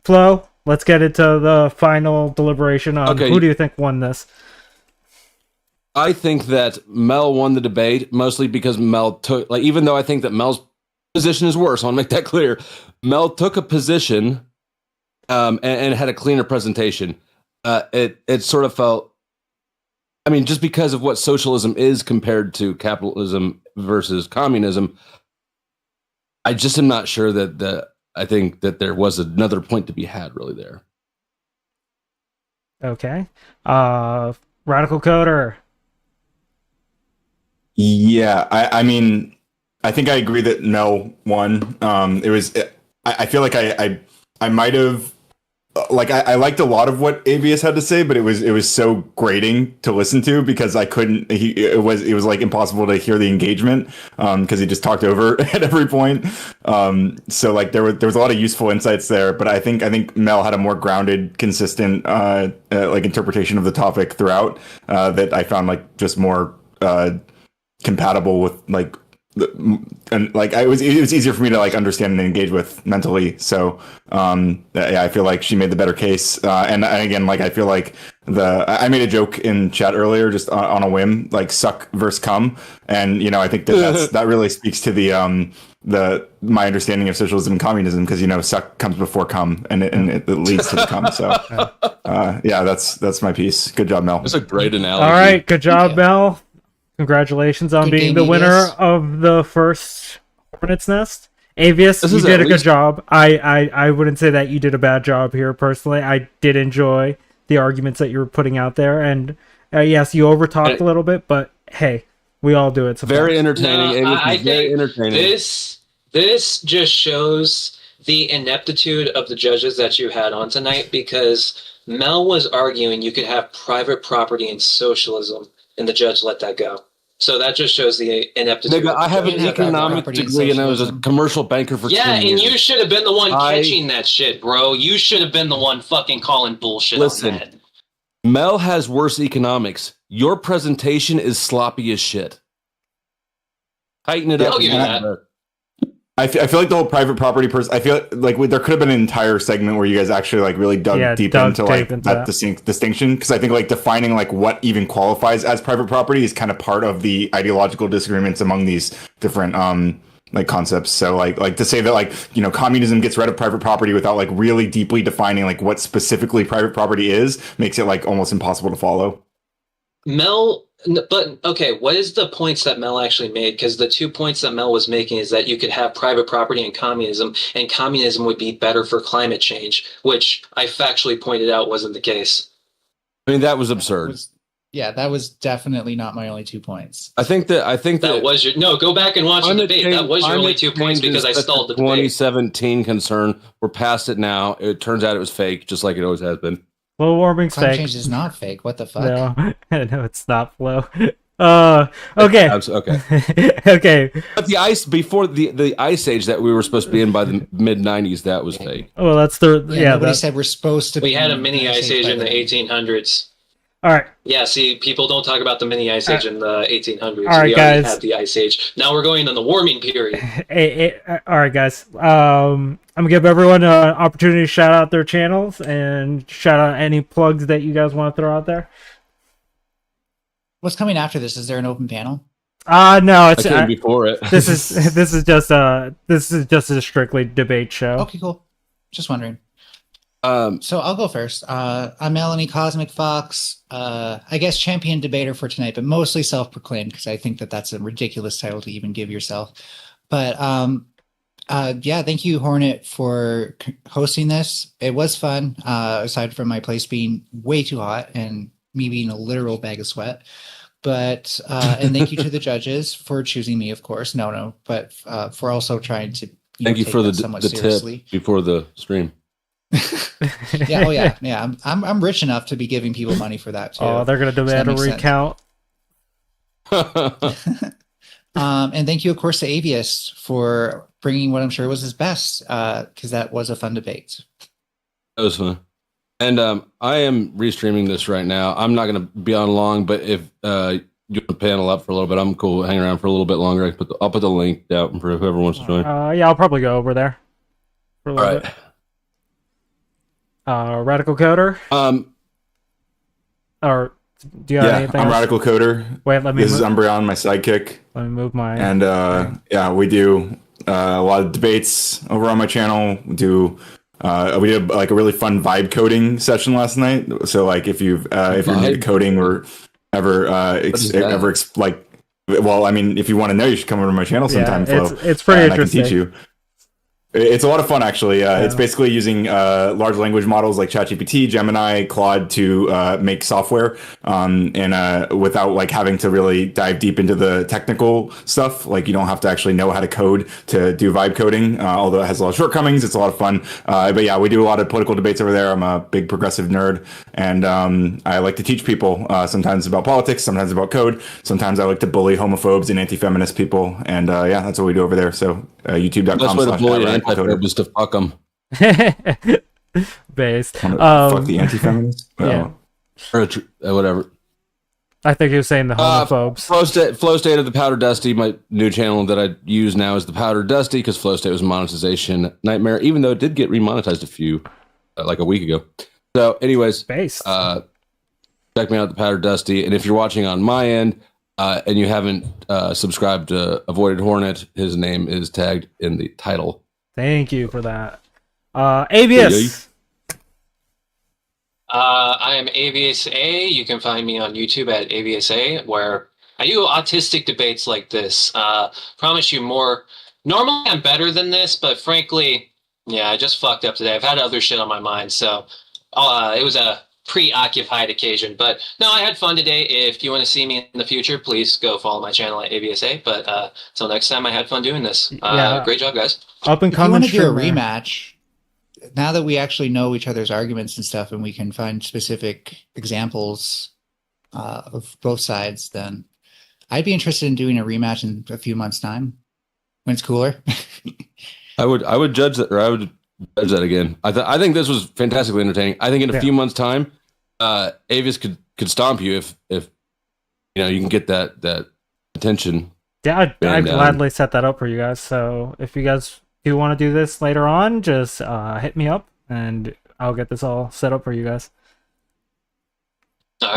Flo, let's get into the final deliberation on who do you think won this? I think that Mel won the debate, mostly because Mel took, even though I think that Mel's position is worse, I want to make that clear. Mel took a position and had a cleaner presentation. It sort of felt, just because of what socialism is compared to capitalism versus communism, I just am not sure I think that there was another point to be had really there. Okay. Radical Coder. Yeah, I think I agree that Mel won. I feel like I might have, I liked a lot of what Aavius had to say, but it was so grating to listen to because I couldn't. It was impossible to hear the engagement because he just talked over at every point. So there was a lot of useful insights there, but I think Mel had a more grounded, consistent interpretation of the topic throughout that I found just more compatible with it was easier for me to understand and engage with mentally. So I feel like she made the better case. And again, I feel like I made a joke in chat earlier just on a whim, suck versus cum, and I think that that really speaks to the my understanding of socialism and communism, because suck comes before come, and it leads to the come. So yeah, that's my piece. Good job, Mel. That's a great analogy. All right, good job, Mel. Congratulations on Good being game, the winner Aavius. of the first Hornets Nest. Aavius, This you is did at a good least- job. I wouldn't say that you did a bad job here personally. I did enjoy the arguments that you were putting out there, and yes, you overtalked a little bit, but hey, we all do it sometimes. Very entertaining. No, Aavius I is very think entertaining. this just shows the ineptitude of the judges that you had on tonight, because Mel was arguing you could have private property in socialism, and the judge let that go. So that just shows the ineptitude. Nigga, of the I have an judges. economics property in degree and I was a socialism. commercial banker for 10 years. And you should have been the one I- catching that shit, bro. You should have been the one fucking calling bullshit Listen. on that. Mel has worse economics. Your presentation is sloppy as shit. Tighten it up. I'll give you that. I feel like the whole private property I feel like there could have been an entire segment where you guys actually like really dug deep into that distinction, because I think like defining like what even qualifies as private property is kind of part of the ideological disagreements among these different like concepts. So like to say that like communism gets rid of private property without like really deeply defining like what specifically private property is makes it like almost impossible to follow. But okay, what is the points that Mel actually made? Because the 2 points that Mel was making is that you could have private property and communism would be better for climate change, which I factually pointed out wasn't the case. I mean, that was absurd. That was definitely not my only 2 points. I think That was your go back and watch the debate. That was your only 2 points because I stalled the debate. 2017 concern. We're past it now. It turns out it was fake, just like it always has been. Global warming's Climate fake. change is not fake. What the fuck? No, no, it's not, Flo. Okay. Okay. Okay. But the ice before the ice age that we were supposed to be in by the mid 90s, that was fake. Well, that's the Nobody said we're supposed to. We be had a in mini ice age by in the then. 1800s. all right. Yeah, see, people don't talk about the mini ice age in the 1800s. All right, we already guys. had the ice age. Now we're going in the warming period. All right, guys. I'm gonna give everyone an opportunity to shout out their channels and shout out any plugs that you guys want to throw out there. What's coming after this? Is there an open panel? No, I it's came before it. this is just a strictly debate show. Okay, cool. Just wondering. Um, So I'll go first. I'm Melanie Cosmic Fox. I guess champion debater for tonight, but mostly self-proclaimed because I think that that's a ridiculous title to even give yourself. But yeah, thank you, Hornet, for hosting this. It was fun, aside from my place being way too hot and me being a literal bag of sweat. But and thank you to the judges for choosing me, of course. No, but for also trying to thank you take for that the somewhat tip seriously. before the stream. Yeah, oh yeah. I'm rich enough to be giving people money for that too. Oh, they're gonna demand a makes sense. recount. And thank you, of course, to Aavius for bringing what I'm sure was his best, because that was a fun debate. That was fun. And I am restreaming this right now. I'm not going to be on long, but if you can panel up for a little bit, I'm cool. Hang around for a little bit longer. I'll put the link out for whoever wants to join. Yeah, I'll probably go over there for a All little right. bit. Radical Coder, or do you have anything I'm else? Radical Coder. Wait, let me This is Umbreon, my sidekick. let me move my. And yeah, we do a lot of debates over on my channel. We did like a really fun vibe coding session last night. So like if you're into coding or ever well, I mean, if you want to know, you should come over to my channel sometime. Flo, it's pretty and interesting. I can teach you. It's a lot of fun, actually. It's basically using large language models like ChatGPT, Gemini, Claude to make software, and without like having to really dive deep into the technical stuff. Like you don't have to actually know how to code to do vibe coding, although it has a lot of shortcomings. It's a lot of fun. But yeah, we do a lot of political debates over there. I'm a big progressive nerd, and I like to teach people sometimes about politics, sometimes about code. Sometimes I like to bully homophobes and anti-feminist people, and yeah, that's what we do over there. So youtube.com/. Is to fuck them. Based. Fuck the anti-feminists. Yeah. Or whatever. I think he was saying the homophobes. Flow State of the Powder Dusty, my new channel that I use now is the Powder Dusty because Flow State was a monetization nightmare, even though it did get remonetized like a week ago. So anyways, Based. check me out at the Powder Dusty. And if you're watching on my end, and you haven't subscribed to Avoided Hornet, his name is tagged in the title. Thank you for that. Aavius. I am Aavius A. You can find me on YouTube at Aavius A, where I do autistic debates like this. Promise you more. Normally I'm better than this, but frankly, yeah, I just fucked up today. I've had other shit on my mind, so it was a preoccupied occasion. But no, I had fun today. If you want to see me in the future, please go follow my channel at Aavius A. But until next time, I had fun doing this. Great job, guys. Up and If you coming want to do a streamer. rematch, now that we actually know each other's arguments and stuff, and we can find specific examples of both sides, then I'd be interested in doing a rematch in a few months' time when it's cooler. I would judge that, or I would judge that again. I think this was fantastically entertaining. I think in a few months' time, Aavius could stomp you if you know you can get that attention. Yeah, I'd gladly set that up for you guys. So if you guys do want to do this later on, just hit me up and I'll get this all set up for you guys.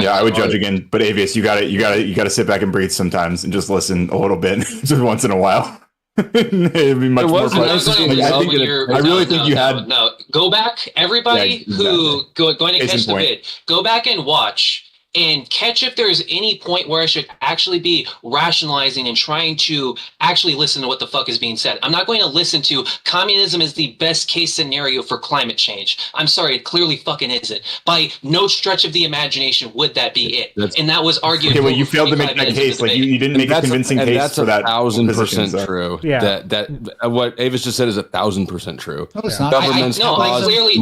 Yeah, I would judge again, but Aavius, you gotta sit back and breathe sometimes and just listen a little bit, just once in a while. It'd be much more fun. I really think you had. No, go back, everybody going to catch the vid. Go back and watch and catch if there's any point where I should actually be rationalizing and trying to actually listen to what the fuck is being said. I'm not going to listen to communism is the best case scenario for climate change. I'm sorry, it clearly fucking isn't. By no stretch of the imagination would that be it. And that was argued. Okay, well, you failed to make that case. Like you didn't make a convincing case for that. That's 1,000% true. Yeah. That what Aavius just said is 1,000% true. No, it's not. I clearly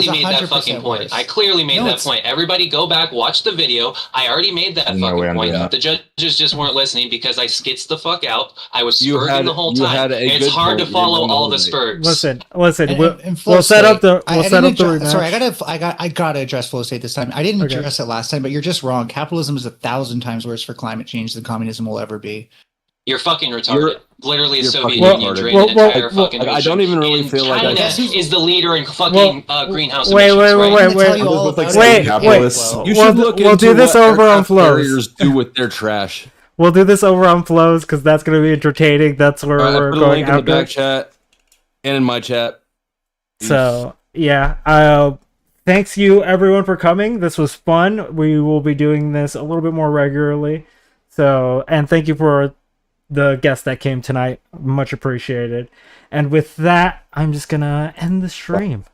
made that fucking point. Worse. I clearly made that point. Everybody go back, watch the video. I already made that fucking point. The judges just weren't listening because I skits the fuck out. I was spurting the whole time. It's hard to follow all the spurs. Listen. We'll set up the rematch. Sorry, I gotta address flow state this time. I didn't address it last time, but you're just wrong. Capitalism is 1,000 times worse for climate change than communism will ever be. You're fucking retarded. Literally, the Soviet Union fucking drained an entire fucking ocean. I don't even really feel China like is the leader in fucking greenhouse wait, emissions. You should look we'll do this over on flows. Carriers do with their trash. We'll do this over on flows because that's going to be entertaining. That's where we're put a going link in the after. back chat and in my chat. So yeah, thanks you everyone for coming. This was fun. We will be doing this a little bit more regularly. So, and thank you for the guest that came tonight. Much appreciated. And with that, I'm just gonna end the stream.